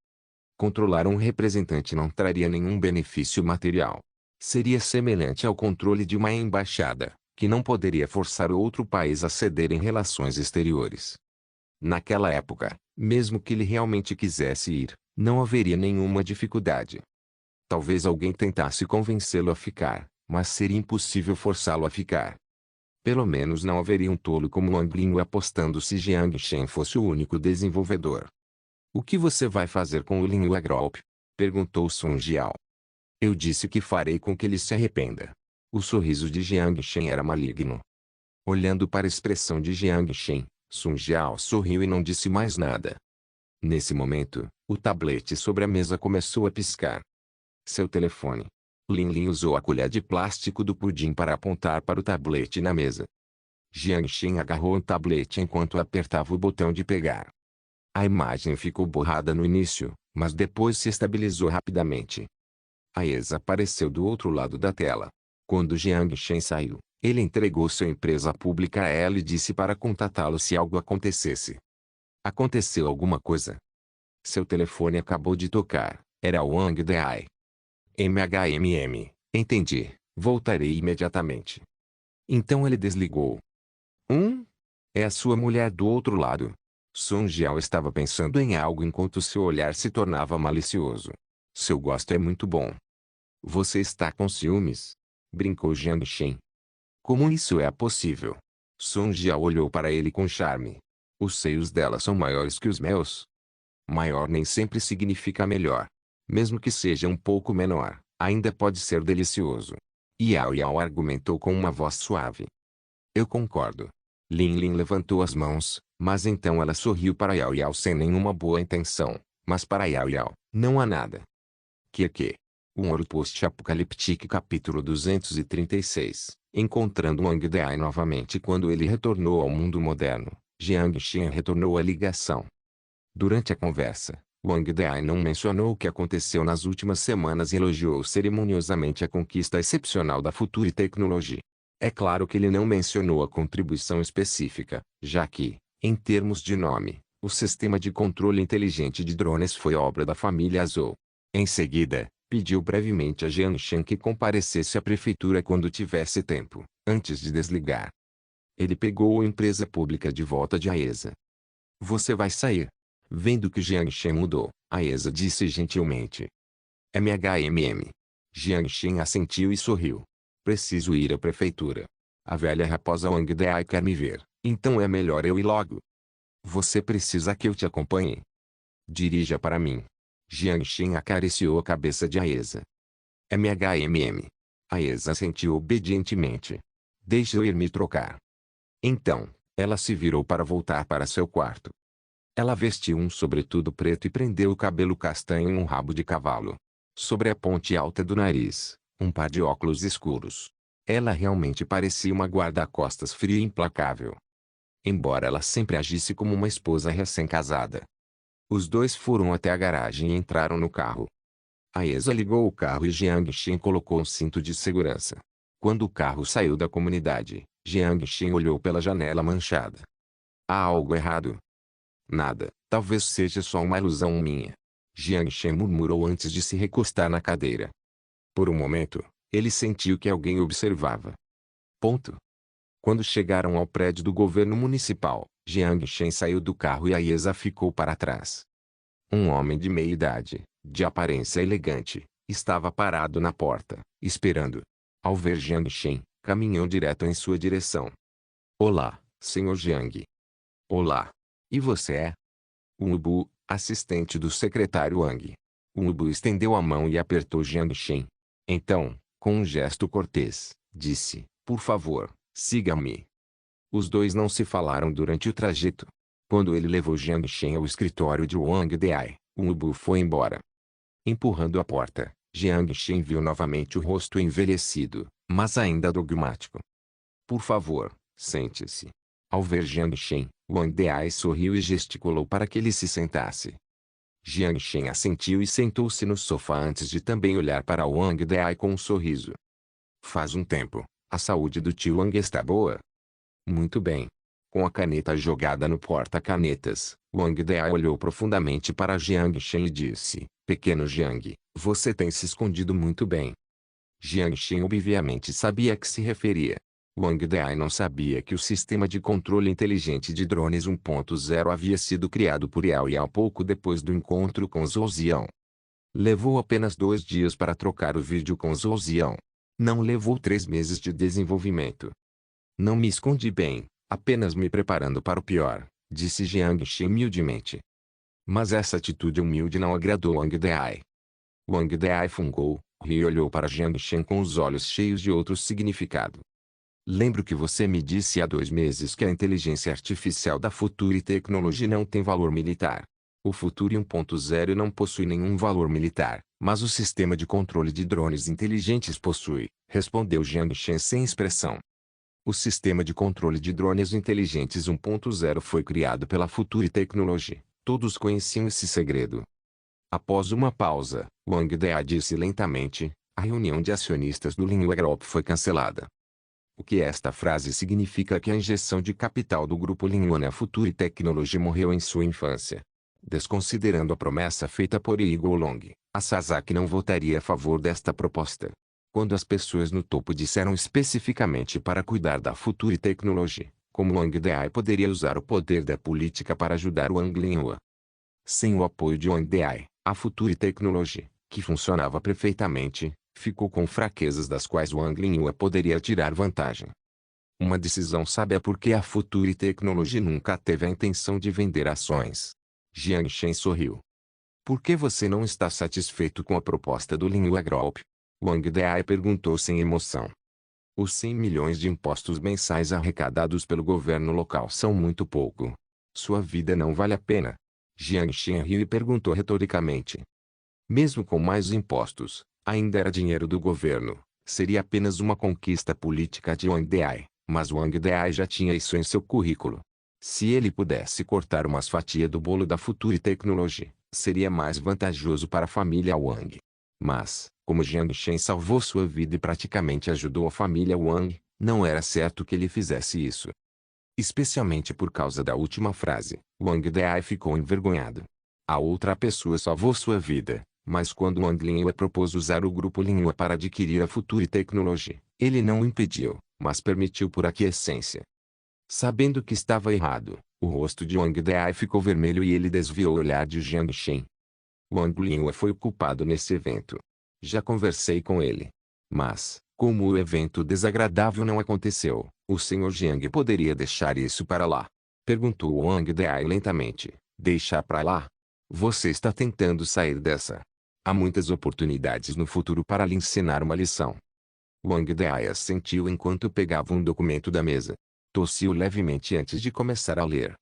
Controlar um representante não traria nenhum benefício material. Seria semelhante ao controle de uma embaixada, que não poderia forçar outro país a ceder em relações exteriores. Naquela época, mesmo que ele realmente quisesse ir, não haveria nenhuma dificuldade. Talvez alguém tentasse convencê-lo a ficar, mas seria impossível forçá-lo a ficar. Pelo menos não haveria um tolo como Wang Linhu apostando se Jiang Shen fosse o único desenvolvedor. "O que você vai fazer com o Linhu Group?" perguntou Sun Jiao. "Eu disse que farei com que ele se arrependa." O sorriso de Jiang Shen era maligno. Olhando para a expressão de Jiang Shen, Sun Jiao sorriu e não disse mais nada. Nesse momento, o tablete sobre a mesa começou a piscar. Seu telefone. Lin Lin usou a colher de plástico do pudim para apontar para o tablete na mesa. Jiang Shen agarrou o tablete enquanto apertava o botão de pegar. A imagem ficou borrada no início, mas depois se estabilizou rapidamente. A Esa apareceu do outro lado da tela. Quando Jiang Shen saiu, ele entregou sua empresa pública a ela e disse para contatá-lo se algo acontecesse. Aconteceu alguma coisa? Seu telefone acabou de tocar. Era o Wang Dai. Entendi. Voltarei imediatamente. Então ele desligou. É a sua mulher do outro lado. Sun Jiao estava pensando em algo enquanto seu olhar se tornava malicioso. Seu gosto é muito bom. Você está com ciúmes? Brincou Jiang Shen. Como isso é possível? Sun Jiao olhou para ele com charme. Os seios dela são maiores que os meus. Maior nem sempre significa melhor. Mesmo que seja um pouco menor, ainda pode ser delicioso. Yao Yao argumentou com uma voz suave. Eu concordo. Lin Lin levantou as mãos, mas então ela sorriu para Yao Yao sem nenhuma boa intenção. Mas para Yao Yao, não há nada. Que? Um Ouro Post-Apocaliptique capítulo 236. Encontrando Wang Dai novamente quando ele retornou ao mundo moderno, Jiang Shen retornou à ligação. Durante a conversa, Wang Dai não mencionou o que aconteceu nas últimas semanas e elogiou cerimoniosamente a conquista excepcional da Future Technology. É claro que ele não mencionou a contribuição específica, já que, em termos de nome, o sistema de controle inteligente de drones foi obra da família Zhou. Em seguida, pediu brevemente a Jiang Shen que comparecesse à prefeitura quando tivesse tempo, antes de desligar. Ele pegou a empresa pública de volta de Aesa. Você vai sair? Vendo que Jiang Shen mudou, Aesa disse gentilmente. Jiang Shen assentiu e sorriu. Preciso ir à prefeitura. A velha raposa Wang Dai quer me ver, então é melhor eu ir logo. Você precisa que eu te acompanhe? Dirija para mim. Jiang Shen acariciou a cabeça de Aesa. Aesa assentiu obedientemente. Deixe eu ir me trocar. Então, ela se virou para voltar para seu quarto. Ela vestiu um sobretudo preto e prendeu o cabelo castanho em um rabo de cavalo. Sobre a ponte alta do nariz, um par de óculos escuros. Ela realmente parecia uma guarda-costas fria e implacável. Embora ela sempre agisse como uma esposa recém-casada. Os dois foram até a garagem e entraram no carro. Aesa ligou o carro e Jiang Shen colocou um cinto de segurança. Quando o carro saiu da comunidade, Jiang Shen olhou pela janela manchada. Há algo errado? Nada, talvez seja só uma ilusão minha. Jiang Shen murmurou antes de se recostar na cadeira. Por um momento, ele sentiu que alguém observava. Quando chegaram ao prédio do governo municipal, Jiang Shen saiu do carro e Aesa ficou para trás. Um homem de meia idade, de aparência elegante, Estava parado na porta, esperando. Ao ver Jiang Shen, caminhou direto em sua direção. Olá, Sr. Jiang. Olá. E você é? Ubu, assistente do secretário Wang. Ubu estendeu a mão e apertou Jiang Shen. Então, com um gesto cortês, disse, por favor, siga-me. Os dois não se falaram durante o trajeto. Quando ele levou Jiang Shen ao escritório de Wang Dai, Ubu foi embora. Empurrando a porta, Jiang Shen viu novamente o rosto envelhecido, mas ainda dogmático. Por favor, sente-se. Ao ver Jiang Shen, Wang Dai sorriu e gesticulou para que ele se sentasse. Jiang Shen assentiu e sentou-se no sofá antes de também olhar para Wang Dai com um sorriso. Faz um tempo. A saúde do tio Wang está boa? Muito bem. Com a caneta jogada no porta-canetas, Wang Dai olhou profundamente para Jiang Shen e disse, pequeno Jiang, você tem se escondido muito bem. Jiang Shen obviamente sabia a que se referia. Wang Dai não sabia que o sistema de controle inteligente de drones 1.0 havia sido criado por Yao Yao pouco depois do encontro com Zhou Zion. Levou apenas 2 dias para trocar o vídeo com Zhou Zion. Não levou 3 meses de desenvolvimento. Não me escondi bem, apenas me preparando para o pior, disse Jiang Shen humildemente. Mas essa atitude humilde não agradou Wang Dai. Wang Dai fungou, riu e olhou para Jiang Shen com os olhos cheios de outro significado. Lembro que você me disse há 2 meses que a inteligência artificial da Future Technology não tem valor militar. O Future 1.0 não possui nenhum valor militar, mas o sistema de controle de drones inteligentes possui, respondeu Jiang Shen sem expressão. O sistema de controle de drones inteligentes 1.0 foi criado pela Future Technology. Todos conheciam esse segredo. Após uma pausa, Wang Dai disse lentamente, a reunião de acionistas do Linhua Group foi cancelada. O que esta frase significa que a injeção de capital do grupo Linhua na Future Technology morreu em sua infância. Desconsiderando a promessa feita por Igor Long, a Sasaki não votaria a favor desta proposta. Quando as pessoas no topo disseram especificamente para cuidar da Future Technology, como Wang Dai poderia usar o poder da política para ajudar Wang Linhua? Sem o apoio de Wang Dai, a Future Technology, que funcionava perfeitamente, ficou com fraquezas das quais Wang Linhua poderia tirar vantagem. Uma decisão sábia porque a Future Technology nunca teve a intenção de vender ações. Jiang Shen sorriu. Por que você não está satisfeito com a proposta do Linhua Group? Wang Dai perguntou sem emoção. Os 100 milhões de impostos mensais arrecadados pelo governo local são muito pouco. Sua vida não vale a pena. Jiang Shen riu e perguntou retoricamente. Mesmo com mais impostos, ainda era dinheiro do governo. Seria apenas uma conquista política de Wang Dai, mas Wang Dai já tinha isso em seu currículo. Se ele pudesse cortar umas fatias do bolo da Future Technology, seria mais vantajoso para a família Wang. Mas, como Jiang Shen salvou sua vida e praticamente ajudou a família Wang, não era certo que ele fizesse isso. Especialmente por causa da última frase, Wang Dai ficou envergonhado. A outra pessoa salvou sua vida, mas quando Wang Linhua propôs usar o grupo Linhua para adquirir a Future Technology, ele não o impediu, mas permitiu por aquiescência. Sabendo que estava errado, o rosto de Wang Dai ficou vermelho e ele desviou o olhar de Jiang Shen. Wang Linhua foi o culpado nesse evento. Já conversei com ele. Mas, como o evento desagradável não aconteceu, o Sr. Jiang poderia deixar isso para lá? Perguntou Wang Dai lentamente. Deixar para lá? Você está tentando sair dessa. Há muitas oportunidades no futuro para lhe ensinar uma lição. Wang Dai assentiu enquanto pegava um documento da mesa. Tossiu levemente antes de começar a ler.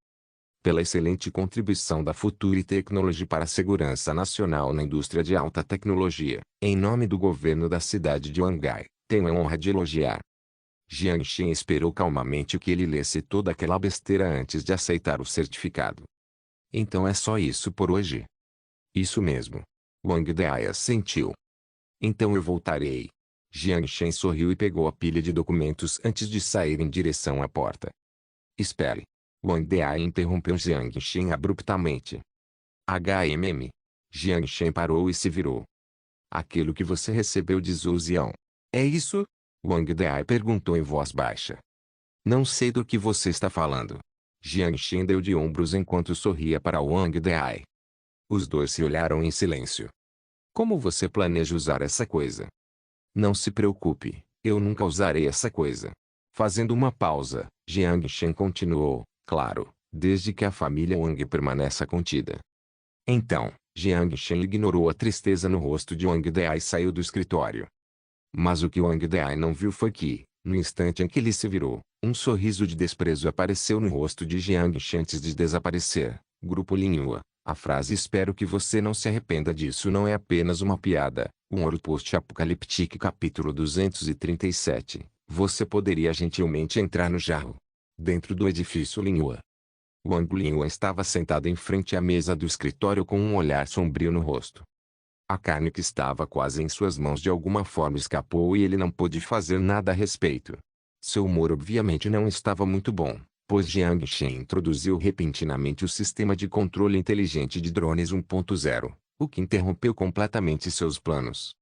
Pela excelente contribuição da Future Technology para a segurança nacional na indústria de alta tecnologia, em nome do governo da cidade de Wangai, tenho a honra de elogiar. Jiang Shen esperou calmamente que ele lesse toda aquela besteira antes de aceitar o certificado. Então é só isso por hoje? Isso mesmo. Wang Dai assentiu. Então eu voltarei. Jiang Shen sorriu e pegou a pilha de documentos antes de sair em direção à porta. Espere. Wang Dai interrompeu Jiang Shen abruptamente. HMM. Jiang Shen parou e se virou. Aquilo que você recebeu de Zhou Zion. É isso? Wang Dai perguntou em voz baixa. Não sei do que você está falando. Jiang Shen deu de ombros enquanto sorria para Wang Dai. Os dois se olharam em silêncio. Como você planeja usar essa coisa? Não se preocupe, eu nunca usarei essa coisa. Fazendo uma pausa, Jiang Shen continuou, claro, desde que a família Wang permaneça contida. Então, Jiang Shen ignorou a tristeza no rosto de Wang Dai e saiu do escritório. Mas o que Wang Dai não viu foi que, no instante em que ele se virou, um sorriso de desprezo apareceu no rosto de Jiang Shen antes de desaparecer. Grupo Linhua, a frase "espero que você não se arrependa disso" não é apenas uma piada. Um World Post-Apocalyptic capítulo 237. Você poderia gentilmente entrar no jarro. Dentro do edifício Linhua. Wang Linhua estava sentado em frente à mesa do escritório com um olhar sombrio no rosto. A carne que estava quase em suas mãos de alguma forma escapou e ele não pôde fazer nada a respeito. Seu humor obviamente não estava muito bom, pois Jiang Shen introduziu repentinamente o sistema de controle inteligente de drones 1.0, o que interrompeu completamente seus planos.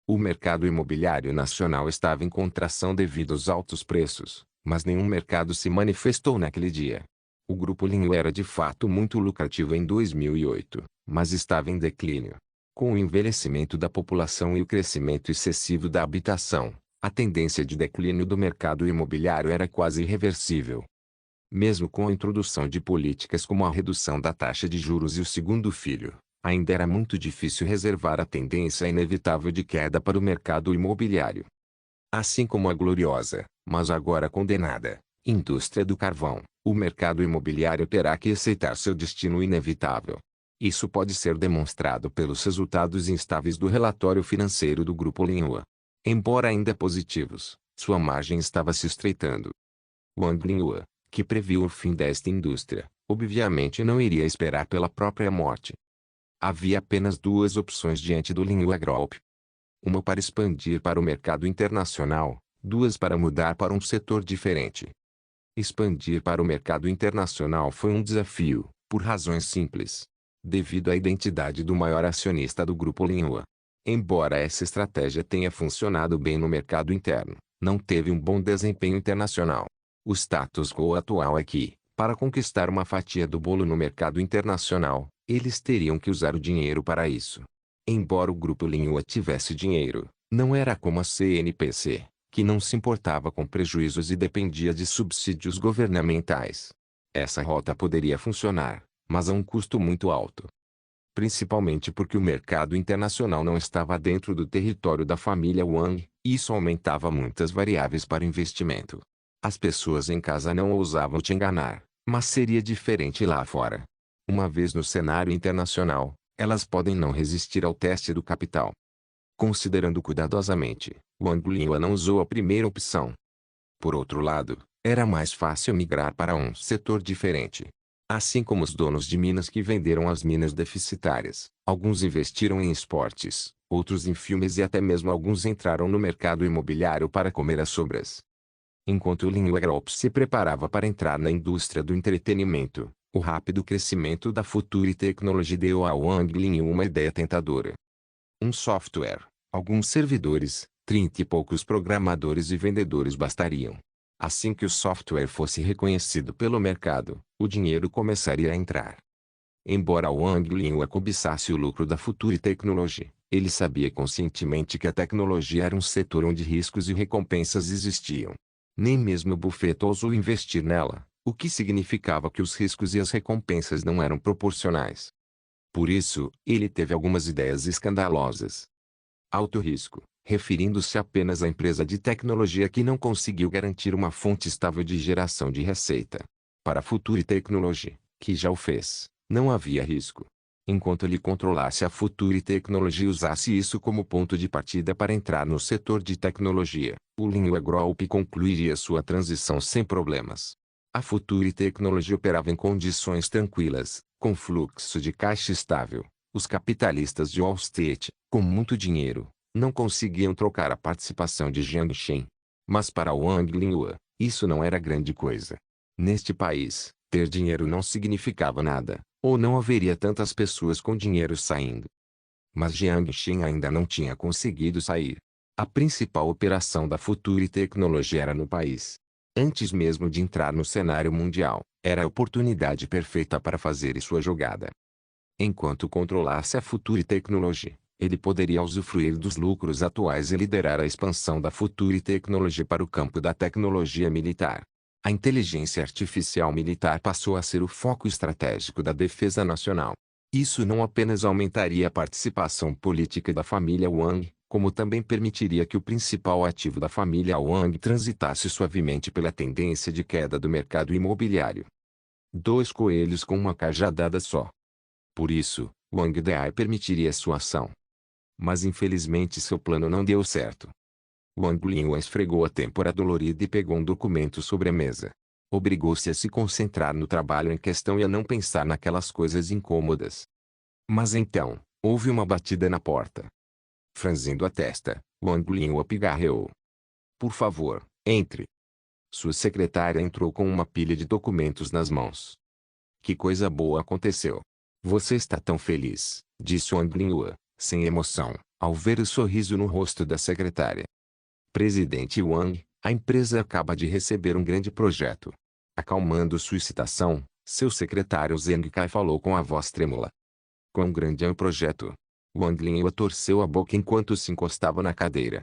O mercado imobiliário nacional estava em contração devido aos altos preços, mas nenhum mercado se manifestou naquele dia. O grupo Linhu era de fato muito lucrativo em 2008, mas estava em declínio. Com o envelhecimento da população e o crescimento excessivo da habitação, a tendência de declínio do mercado imobiliário era quase irreversível. Mesmo com a introdução de políticas como a redução da taxa de juros e o segundo filho, ainda era muito difícil reservar a tendência inevitável de queda para o mercado imobiliário. Assim como a gloriosa, mas agora condenada, indústria do carvão, o mercado imobiliário terá que aceitar seu destino inevitável. Isso pode ser demonstrado pelos resultados instáveis do relatório financeiro do Grupo Linhua. Embora ainda positivos, sua margem estava se estreitando. Wang Linhua, que previu o fim desta indústria, obviamente não iria esperar pela própria morte. Havia apenas duas opções diante do Linhua Group. Uma para expandir para o mercado internacional, duas para mudar para um setor diferente. Expandir para o mercado internacional foi um desafio, por razões simples. Devido à identidade do maior acionista do Grupo Linhua. Embora essa estratégia tenha funcionado bem no mercado interno, não teve um bom desempenho internacional. O status quo atual é que, para conquistar uma fatia do bolo no mercado internacional, eles teriam que usar o dinheiro para isso. Embora o Grupo Linhua tivesse dinheiro, não era como a CNPC, que não se importava com prejuízos e dependia de subsídios governamentais. Essa rota poderia funcionar, mas a um custo muito alto. Principalmente porque o mercado internacional não estava dentro do território da família Wang, e isso aumentava muitas variáveis para investimento. As pessoas em casa não ousavam te enganar, mas seria diferente lá fora. Uma vez no cenário internacional, elas podem não resistir ao teste do capital. Considerando cuidadosamente, Wang Linhua não usou a primeira opção. Por outro lado, era mais fácil migrar para um setor diferente. Assim como os donos de minas que venderam as minas deficitárias, alguns investiram em esportes, outros em filmes e até mesmo alguns entraram no mercado imobiliário para comer as sobras. Enquanto o Linhua Group se preparava para entrar na indústria do entretenimento, o rápido crescimento da Future Technology deu a Wang Linhua uma ideia tentadora. Um software, alguns servidores, 30 e poucos programadores e vendedores bastariam. Assim que o software fosse reconhecido pelo mercado, o dinheiro começaria a entrar. Embora Wang Linhua cobiçasse o lucro da Future Technology, ele sabia conscientemente que a tecnologia era um setor onde riscos e recompensas existiam. Nem mesmo Buffett ousou investir nela, o que significava que os riscos e as recompensas não eram proporcionais. Por isso, ele teve algumas ideias escandalosas. Alto risco, referindo-se apenas à empresa de tecnologia que não conseguiu garantir uma fonte estável de geração de receita. Para a Future Technology, que já o fez, não havia risco. Enquanto ele controlasse a Future Technology e usasse isso como ponto de partida para entrar no setor de tecnologia, o Linhua Group concluiria sua transição sem problemas. A Future Technology operava em condições tranquilas, com fluxo de caixa estável. Os capitalistas de Wall Street, com muito dinheiro, não conseguiam trocar a participação de Jiang Shen. Mas para Wang Linhua, isso não era grande coisa. Neste país, ter dinheiro não significava nada, ou não haveria tantas pessoas com dinheiro saindo. Mas Jiang Shen ainda não tinha conseguido sair. A principal operação da Future Technology era no país. Antes mesmo de entrar no cenário mundial, era a oportunidade perfeita para fazer sua jogada. Enquanto controlasse a Future Technology, Ele poderia usufruir dos lucros atuais e liderar a expansão da futura tecnologia para o campo da tecnologia militar. A inteligência artificial militar passou a ser o foco estratégico da defesa nacional. Isso não apenas aumentaria a participação política da família Wang, como também permitiria que o principal ativo da família Wang transitasse suavemente pela tendência de queda do mercado imobiliário. Dois coelhos com uma cajadada só. Por isso, Wang Dai permitiria sua ação. Mas infelizmente seu plano não deu certo. Wang Linhua esfregou a têmpora dolorida e pegou um documento sobre a mesa. Obrigou-se a se concentrar no trabalho em questão e a não pensar naquelas coisas incômodas. Mas então, houve uma batida na porta. Franzindo a testa, Wang Linhua pigarreou. Por favor, entre. Sua secretária entrou com uma pilha de documentos nas mãos. Que coisa boa aconteceu. Você está tão feliz, disse Wang Linhua, sem emoção, ao ver o sorriso no rosto da secretária. Presidente Wang, a empresa acaba de receber um grande projeto. Acalmando sua excitação, seu secretário Zheng Kai falou com a voz trêmula. Quão grande é o projeto? Wang Linhua torceu a boca enquanto se encostava na cadeira.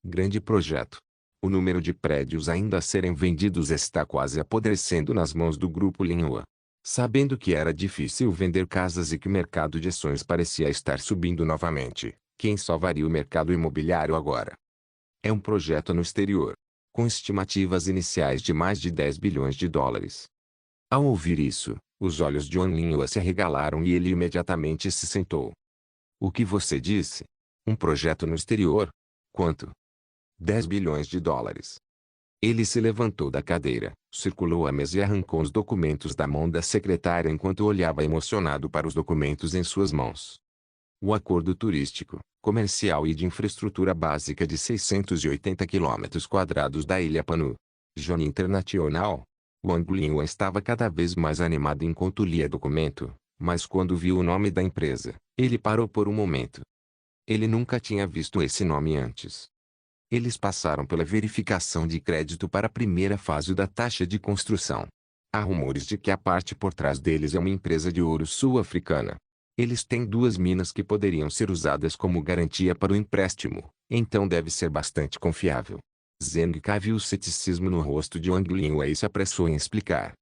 Grande projeto. O número de prédios ainda a serem vendidos está quase apodrecendo nas mãos do grupo Linhua. Sabendo que era difícil vender casas e que o mercado de ações parecia estar subindo novamente, quem salvaria o mercado imobiliário agora? É um projeto no exterior, com estimativas iniciais de mais de 10 bilhões de dólares. Ao ouvir isso, os olhos de Wang Linhua se arregalaram e ele imediatamente se sentou. O que você disse? Um projeto no exterior? Quanto? 10 bilhões de dólares. Ele se levantou da cadeira, circulou a mesa e arrancou os documentos da mão da secretária enquanto olhava emocionado para os documentos em suas mãos. O acordo turístico, comercial e de infraestrutura básica de 680 km² da Ilha Panu. Johnny International. Wang Linhua estava cada vez mais animado enquanto lia documento, mas quando viu o nome da empresa, ele parou por um momento. Ele nunca tinha visto esse nome antes. Eles passaram pela verificação de crédito para a primeira fase da taxa de construção. Há rumores de que a parte por trás deles é uma empresa de ouro sul-africana. Eles têm 2 minas que poderiam ser usadas como garantia para o empréstimo, então deve ser bastante confiável. Zheng Kai viu o ceticismo no rosto de Wang Linhua e se apressou em explicar.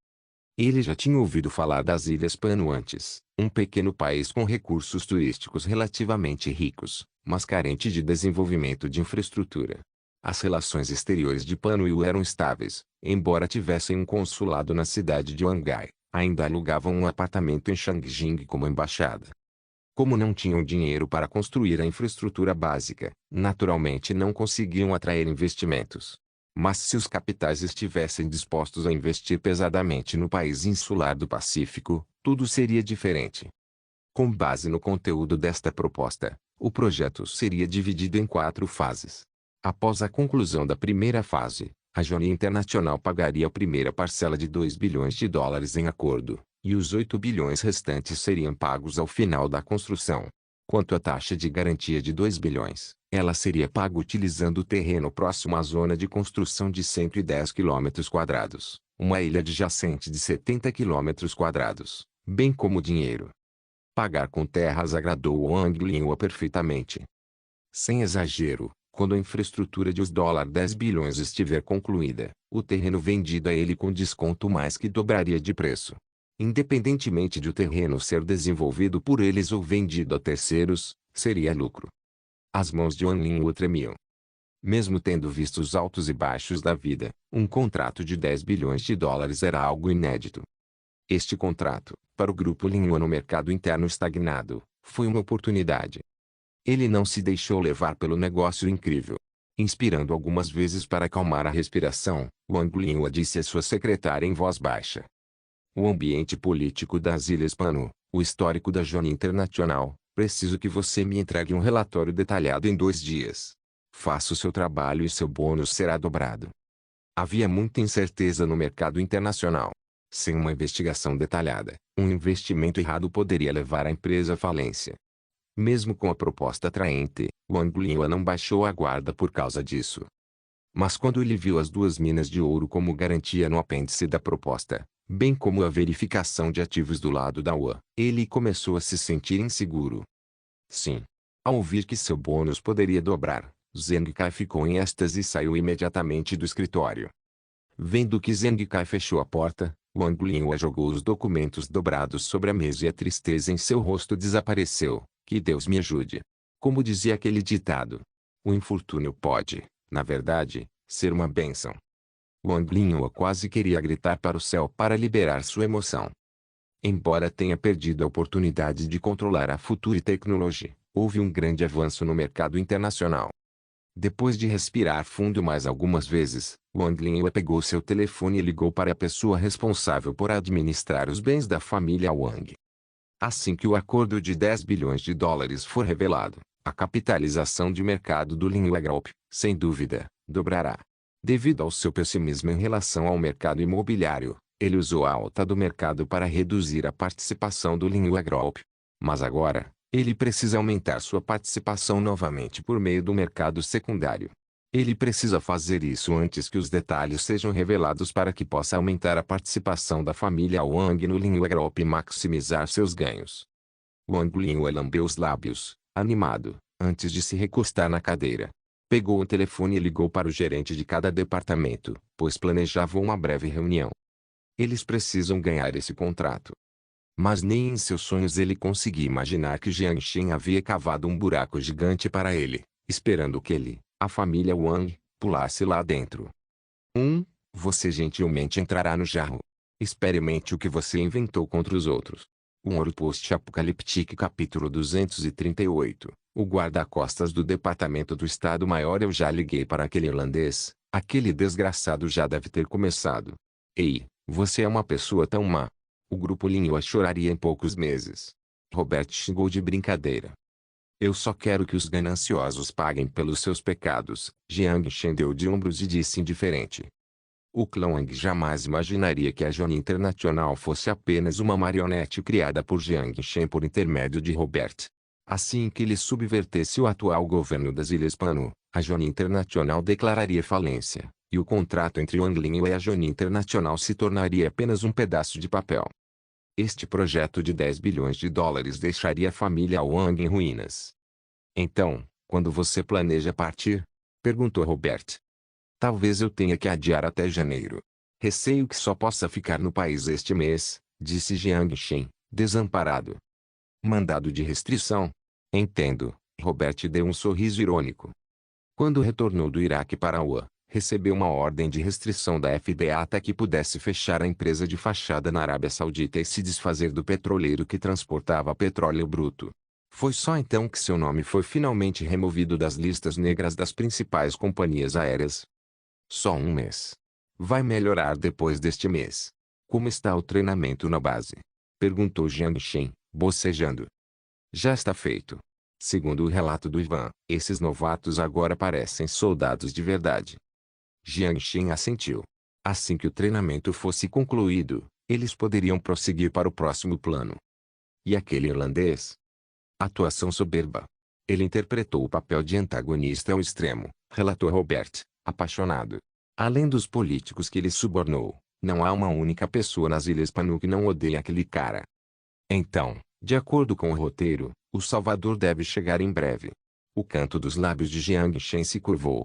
Ele já tinha ouvido falar das Ilhas Panu antes, um pequeno país com recursos turísticos relativamente ricos, mas carente de desenvolvimento de infraestrutura. As relações exteriores de Panu eram estáveis, embora tivessem um consulado na cidade de Wangai, ainda alugavam um apartamento em Changjing como embaixada. Como não tinham dinheiro para construir a infraestrutura básica, naturalmente não conseguiam atrair investimentos. Mas se os capitais estivessem dispostos a investir pesadamente no país insular do Pacífico, tudo seria diferente. Com base no conteúdo desta proposta, o projeto seria dividido em 4 fases. Após a conclusão da primeira fase, a Johnny International pagaria a primeira parcela de 2 bilhões de dólares em acordo, e os 8 bilhões restantes seriam pagos ao final da construção. Quanto à taxa de garantia de 2 bilhões, ela seria paga utilizando o terreno próximo à zona de construção de 110 km², uma ilha adjacente de 70 km², bem como dinheiro. Pagar com terras agradou Wang Linhua perfeitamente. Sem exagero, quando a infraestrutura de os $10 bilhões estiver concluída, o terreno vendido a ele com desconto mais que dobraria de preço. Independentemente de o terreno ser desenvolvido por eles ou vendido a terceiros, seria lucro. As mãos de Wang Linhua tremiam. Mesmo tendo visto os altos e baixos da vida, um contrato de 10 bilhões de dólares era algo inédito. Este contrato, para o grupo Linhua no mercado interno estagnado, foi uma oportunidade. Ele não se deixou levar pelo negócio incrível. Inspirando algumas vezes para acalmar a respiração, Wang Linhua disse à sua secretária em voz baixa. O ambiente político das Ilhas Panu, o histórico da Johnny International, preciso que você me entregue um relatório detalhado em 2 dias. Faça o seu trabalho e seu bônus será dobrado. Havia muita incerteza no mercado internacional. Sem uma investigação detalhada, um investimento errado poderia levar a empresa à falência. Mesmo com a proposta atraente, Wang Linhua não baixou a guarda por causa disso. Mas quando ele viu as 2 minas de ouro como garantia no apêndice da proposta, bem como a verificação de ativos do lado da UA, ele começou a se sentir inseguro. Sim. Ao ouvir que seu bônus poderia dobrar, Zhang Kai ficou em êxtase e saiu imediatamente do escritório. Vendo que Zhang Kai fechou a porta, Wang Linhua jogou os documentos dobrados sobre a mesa e a tristeza em seu rosto desapareceu. Que Deus me ajude. Como dizia aquele ditado, o infortúnio pode, na verdade, ser uma bênção. Wang Linhua quase queria gritar para o céu para liberar sua emoção. Embora tenha perdido a oportunidade de controlar a Future Technology, houve um grande avanço no mercado internacional. Depois de respirar fundo mais algumas vezes, Wang Linhua pegou seu telefone e ligou para a pessoa responsável por administrar os bens da família Wang. Assim que o acordo de 10 bilhões de dólares for revelado, a capitalização de mercado do Linhua Group, sem dúvida, dobrará. Devido ao seu pessimismo em relação ao mercado imobiliário, ele usou a alta do mercado para reduzir a participação do Linhua Group. Mas agora, ele precisa aumentar sua participação novamente por meio do mercado secundário. Ele precisa fazer isso antes que os detalhes sejam revelados para que possa aumentar a participação da família Wang no Linhua Group e maximizar seus ganhos. Wang Linhua lambeu os lábios, animado, antes de se recostar na cadeira. Pegou o telefone e ligou para o gerente de cada departamento, pois planejavam uma breve reunião. Eles precisam ganhar esse contrato. Mas nem em seus sonhos ele conseguia imaginar que Jiang Shen havia cavado um buraco gigante para ele, esperando que ele, a família Wang, pulasse lá dentro. Você gentilmente entrará no jarro. Experimente o que você inventou contra os outros. Um Ouro Post-Apocaliptique capítulo 238. O guarda-costas do Departamento do Estado-Maior. Eu já liguei para aquele irlandês. Aquele desgraçado já deve ter começado. Ei, você é uma pessoa tão má. O grupo Linhua choraria em poucos meses. Robert xingou de brincadeira. Eu só quero que os gananciosos paguem pelos seus pecados. Jiang Shen deu de ombros e disse indiferente. O clã Wang jamais imaginaria que a Johnny International fosse apenas uma marionete criada por Jiang Shen por intermédio de Robert. Assim que ele subvertesse o atual governo das Ilhas Panu, a Johnny International declararia falência, e o contrato entre Wang Linhua e a Johnny International se tornaria apenas um pedaço de papel. Este projeto de 10 bilhões de dólares deixaria a família Wang em ruínas. Então, quando você planeja partir? Perguntou Robert. Talvez eu tenha que adiar até janeiro. Receio que só possa ficar no país este mês, disse Jiang Shen, desamparado. Mandado de restrição? Entendo, Robert deu um sorriso irônico. Quando retornou do Iraque para Ua, recebeu uma ordem de restrição da FDA até que pudesse fechar a empresa de fachada na Arábia Saudita e se desfazer do petroleiro que transportava petróleo bruto. Foi só então que seu nome foi finalmente removido das listas negras das principais companhias aéreas. Só um mês. Vai melhorar depois deste mês. Como está o treinamento na base? Perguntou Jiang Shen, bocejando. Já está feito. Segundo o relato do Ivan, esses novatos agora parecem soldados de verdade. Jiang Shen assentiu. Assim que o treinamento fosse concluído, eles poderiam prosseguir para o próximo plano. E aquele irlandês? Atuação soberba. Ele interpretou o papel de antagonista ao extremo, relatou Robert, apaixonado. Além dos políticos que ele subornou, não há uma única pessoa nas Ilhas Panu que não odeie aquele cara. Então, de acordo com o roteiro, o Salvador deve chegar em breve. O canto dos lábios de Jiang Shen se curvou.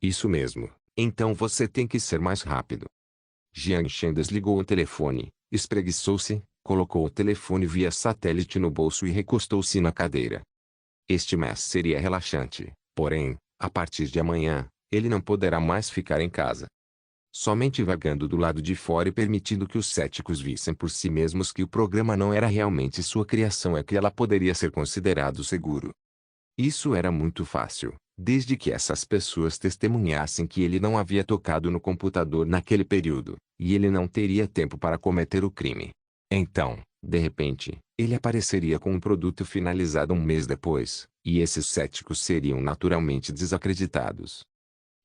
Isso mesmo, então você tem que ser mais rápido. Jiang Shen desligou o telefone, espreguiçou-se, colocou o telefone via satélite no bolso e recostou-se na cadeira. Este mês seria relaxante, porém, a partir de amanhã, ele não poderá mais ficar em casa. Somente vagando do lado de fora e permitindo que os céticos vissem por si mesmos que o programa não era realmente sua criação é que ela poderia ser considerado seguro. Isso era muito fácil, desde que essas pessoas testemunhassem que ele não havia tocado no computador naquele período, e ele não teria tempo para cometer o crime. Então, de repente, ele apareceria com um produto finalizado um mês depois, e esses céticos seriam naturalmente desacreditados.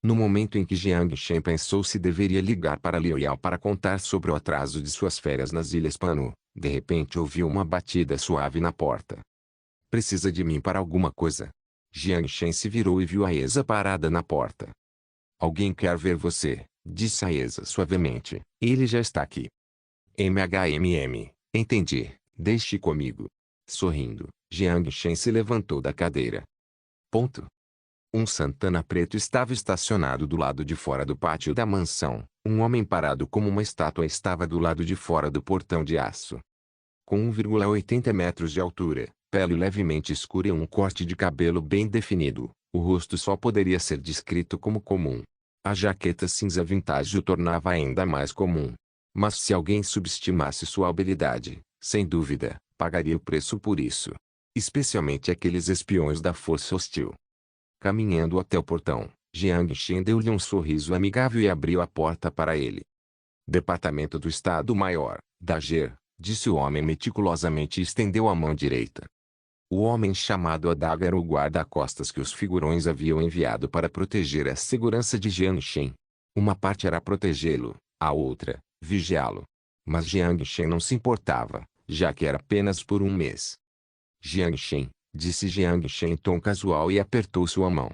No momento em que Jiang Shen pensou se deveria ligar para Liu Yao para contar sobre o atraso de suas férias nas Ilhas Panu, de repente ouviu uma batida suave na porta. Precisa de mim para alguma coisa? Jiang Shen se virou e viu a Esa parada na porta. Alguém quer ver você, disse a Esa suavemente. Ele já está aqui. Entendi, deixe comigo. Sorrindo, Jiang Shen se levantou da cadeira. Ponto. Um Santana preto estava estacionado do lado de fora do pátio da mansão. Um homem parado como uma estátua estava do lado de fora do portão de aço. Com 1,80 metros de altura, pele levemente escura e um corte de cabelo bem definido, o rosto só poderia ser descrito como comum. A jaqueta cinza vintage o tornava ainda mais comum. Mas se alguém subestimasse sua habilidade, sem dúvida, pagaria o preço por isso. Especialmente aqueles espiões da força hostil. Caminhando até o portão, Jiang Shen deu-lhe um sorriso amigável e abriu a porta para ele. Departamento do Estado-Maior, Dager, disse o homem meticulosamente e estendeu a mão direita. O homem chamado Adaga era o guarda-costas que os figurões haviam enviado para proteger a segurança de Jiang Shen. Uma parte era protegê-lo, a outra, vigiá-lo. Mas Jiang Shen não se importava, já que era apenas por um mês. Jiang Shen, disse Jiang Shen em tom casual e apertou sua mão.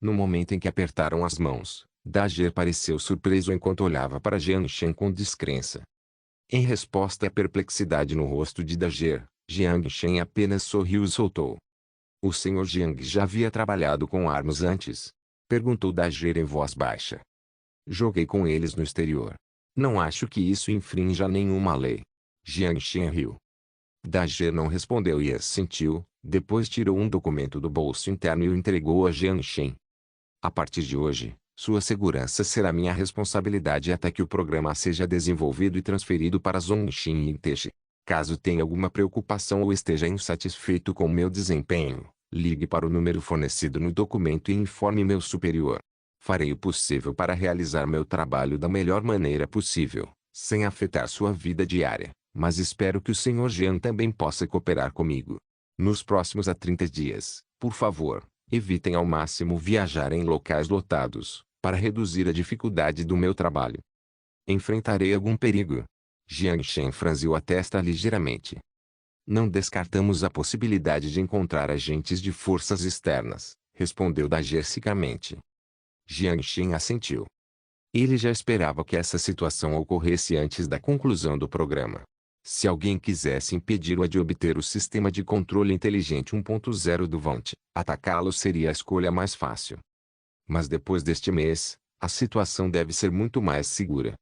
No momento em que apertaram as mãos, Dager pareceu surpreso enquanto olhava para Jiang Shen com descrença. Em resposta à perplexidade no rosto de Dager, Jiang Shen apenas sorriu e soltou. O Sr. Jiang já havia trabalhado com armas antes? Perguntou Dager em voz baixa. Joguei com eles no exterior. Não acho que isso infrinja nenhuma lei. Jiang Shen riu. Dager não respondeu e assentiu, depois tirou um documento do bolso interno e o entregou a Jiang Shen. A partir de hoje, sua segurança será minha responsabilidade até que o programa seja desenvolvido e transferido para Zhongxin e Teche. Caso tenha alguma preocupação ou esteja insatisfeito com meu desempenho, ligue para o número fornecido no documento e informe meu superior. Farei o possível para realizar meu trabalho da melhor maneira possível, sem afetar sua vida diária, mas espero que o Sr. Jiang também possa cooperar comigo. Nos próximos 30 dias, por favor, evitem ao máximo viajar em locais lotados, para reduzir a dificuldade do meu trabalho. Enfrentarei algum perigo? Jiang Shen franziu a testa ligeiramente. Não descartamos a possibilidade de encontrar agentes de forças externas, respondeu Dager secamente. Jiang Shen assentiu. Ele já esperava que essa situação ocorresse antes da conclusão do programa. Se alguém quisesse impedir-o de obter o sistema de controle inteligente 1.0 do Vant, atacá-lo seria a escolha mais fácil. Mas depois deste mês, a situação deve ser muito mais segura.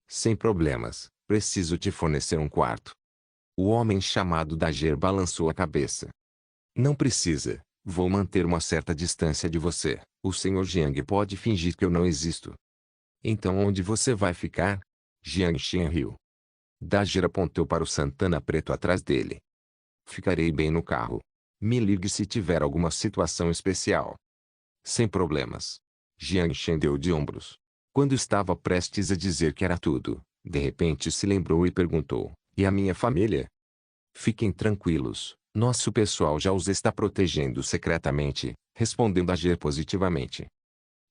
Sem problemas, preciso te fornecer um quarto. O homem chamado Dager balançou a cabeça. Não precisa, vou manter uma certa distância de você. O Sr. Jiang pode fingir que eu não existo. Então onde você vai ficar? Jiang Shen riu. Dager apontou para o Santana preto atrás dele. Ficarei bem no carro. Me ligue se tiver alguma situação especial. Sem problemas. Jiang Shen deu de ombros. Quando estava prestes a dizer que era tudo, de repente se lembrou e perguntou, e a minha família? Fiquem tranquilos, nosso pessoal já os está protegendo secretamente, respondeu Dager positivamente.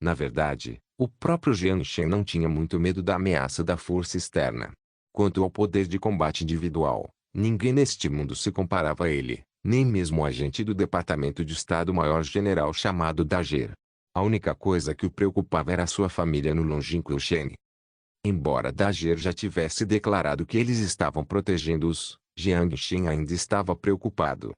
Na verdade, o próprio Jiang Shen não tinha muito medo da ameaça da força externa. Quanto ao poder de combate individual, ninguém neste mundo se comparava a ele, nem mesmo o agente do Departamento de Estado-Maior General chamado Dager. A única coisa que o preocupava era sua família no longínquo Shen. Embora Dager já tivesse declarado que eles estavam protegendo-os, Jiang Shen ainda estava preocupado.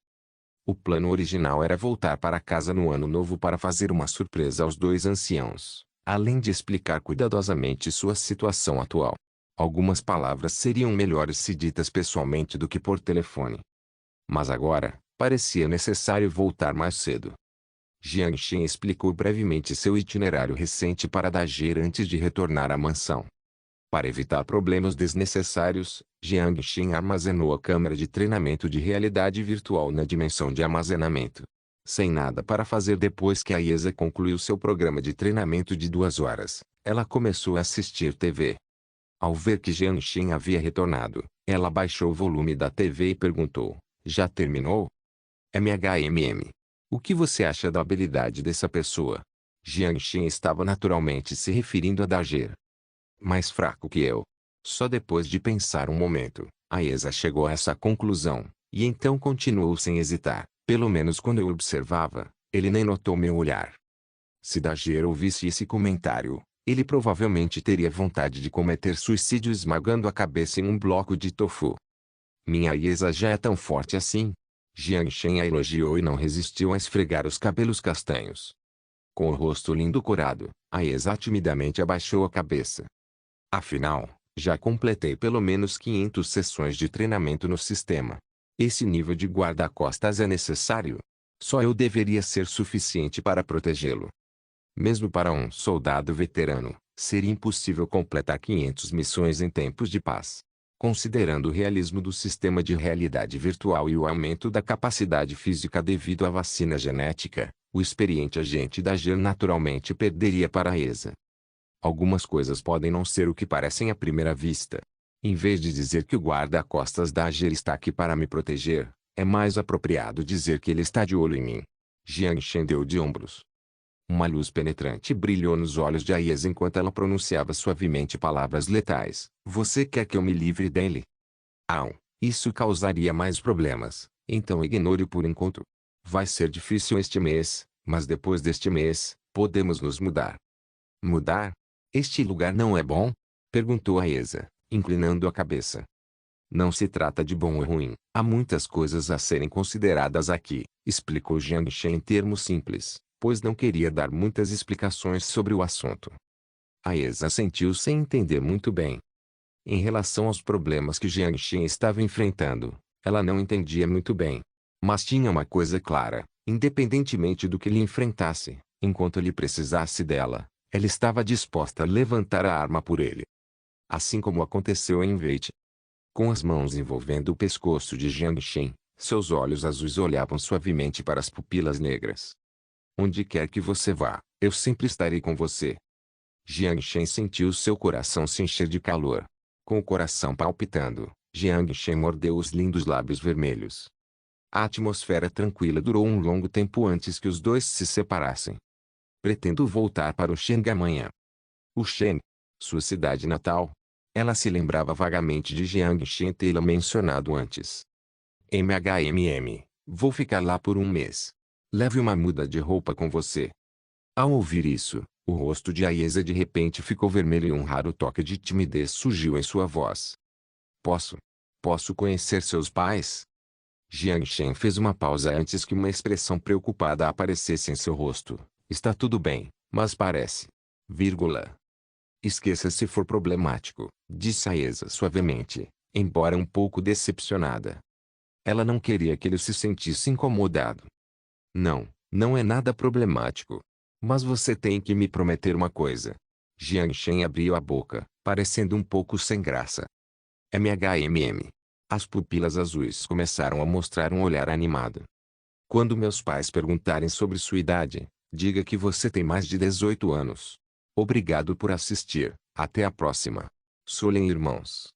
O plano original era voltar para casa no ano novo para fazer uma surpresa aos dois anciãos, além de explicar cuidadosamente sua situação atual. Algumas palavras seriam melhores se ditas pessoalmente do que por telefone. Mas agora, parecia necessário voltar mais cedo. Jiang Shen explicou brevemente seu itinerário recente para Dager antes de retornar à mansão. Para evitar problemas desnecessários, Jiang Shen armazenou a câmera de treinamento de realidade virtual na dimensão de armazenamento. Sem nada para fazer depois que a IESA concluiu seu programa de treinamento de 2 horas, ela começou a assistir TV. Ao ver que Jiang Shen havia retornado, ela baixou o volume da TV e perguntou, já terminou? MHMM. O que você acha da habilidade dessa pessoa? Jiang Shen estava naturalmente se referindo a Dager. Mais fraco que eu. Só depois de pensar um momento, a IESA chegou a essa conclusão, e então continuou sem hesitar. Pelo menos quando eu observava, ele nem notou meu olhar. Se Dager ouvisse esse comentário, ele provavelmente teria vontade de cometer suicídio esmagando a cabeça em um bloco de tofu. Minha IESA já é tão forte assim? Jiang Shen a elogiou e não resistiu a esfregar os cabelos castanhos. Com o rosto lindo corado, Aiza timidamente abaixou a cabeça. Afinal, já completei pelo menos 500 sessões de treinamento no sistema. Esse nível de guarda-costas é necessário? Só eu deveria ser suficiente para protegê-lo. Mesmo para um soldado veterano, seria impossível completar 500 missões em tempos de paz. Considerando o realismo do sistema de realidade virtual e o aumento da capacidade física devido à vacina genética, o experiente agente da GER naturalmente perderia para a ESA. Algumas coisas podem não ser o que parecem à primeira vista. Em vez de dizer que o guarda-costas da AGER está aqui para me proteger, é mais apropriado dizer que ele está de olho em mim. Jiang Shen deu de ombros. Uma luz penetrante brilhou nos olhos de Aiza enquanto ela pronunciava suavemente palavras letais. Você quer que eu me livre dele? Isso causaria mais problemas, então ignore-o por enquanto. Vai ser difícil este mês, mas depois deste mês, podemos nos mudar. Mudar? Este lugar não é bom? Perguntou Aiza, inclinando a cabeça. Não se trata de bom ou ruim, há muitas coisas a serem consideradas aqui, explicou Jiang Shen em termos simples, pois não queria dar muitas explicações sobre o assunto. Aiza sentiu sem entender muito bem. Em relação aos problemas que Jiang Shen estava enfrentando, ela não entendia muito bem. Mas tinha uma coisa clara, independentemente do que lhe enfrentasse, enquanto ele precisasse dela, ela estava disposta a levantar a arma por ele. Assim como aconteceu em Veit. Com as mãos envolvendo o pescoço de Jiang Shen, seus olhos azuis olhavam suavemente para as pupilas negras. Onde quer que você vá, eu sempre estarei com você. Jiang Shen sentiu seu coração se encher de calor. Com o coração palpitando, Jiang Shen mordeu os lindos lábios vermelhos. A atmosfera tranquila durou um longo tempo antes que os dois se separassem. Pretendo voltar para o Sheng amanhã. O Sheng, sua cidade natal. Ela se lembrava vagamente de Jiang Shen tê-la mencionado antes. Vou ficar lá por um mês. Leve uma muda de roupa com você. Ao ouvir isso, o rosto de Aiza de repente ficou vermelho e um raro toque de timidez surgiu em sua voz. Posso conhecer seus pais? Jiang Shen fez uma pausa antes que uma expressão preocupada aparecesse em seu rosto. Está tudo bem, mas parece. Esqueça se for problemático, disse Aiza suavemente, embora um pouco decepcionada. Ela não queria que ele se sentisse incomodado. Não é nada problemático. Mas você tem que me prometer uma coisa. Jiang Shen abriu a boca, parecendo um pouco sem graça. As pupilas azuis começaram a mostrar um olhar animado. Quando meus pais perguntarem sobre sua idade, diga que você tem mais de 18 anos. Obrigado por assistir. Até a próxima. Solen Irmãos.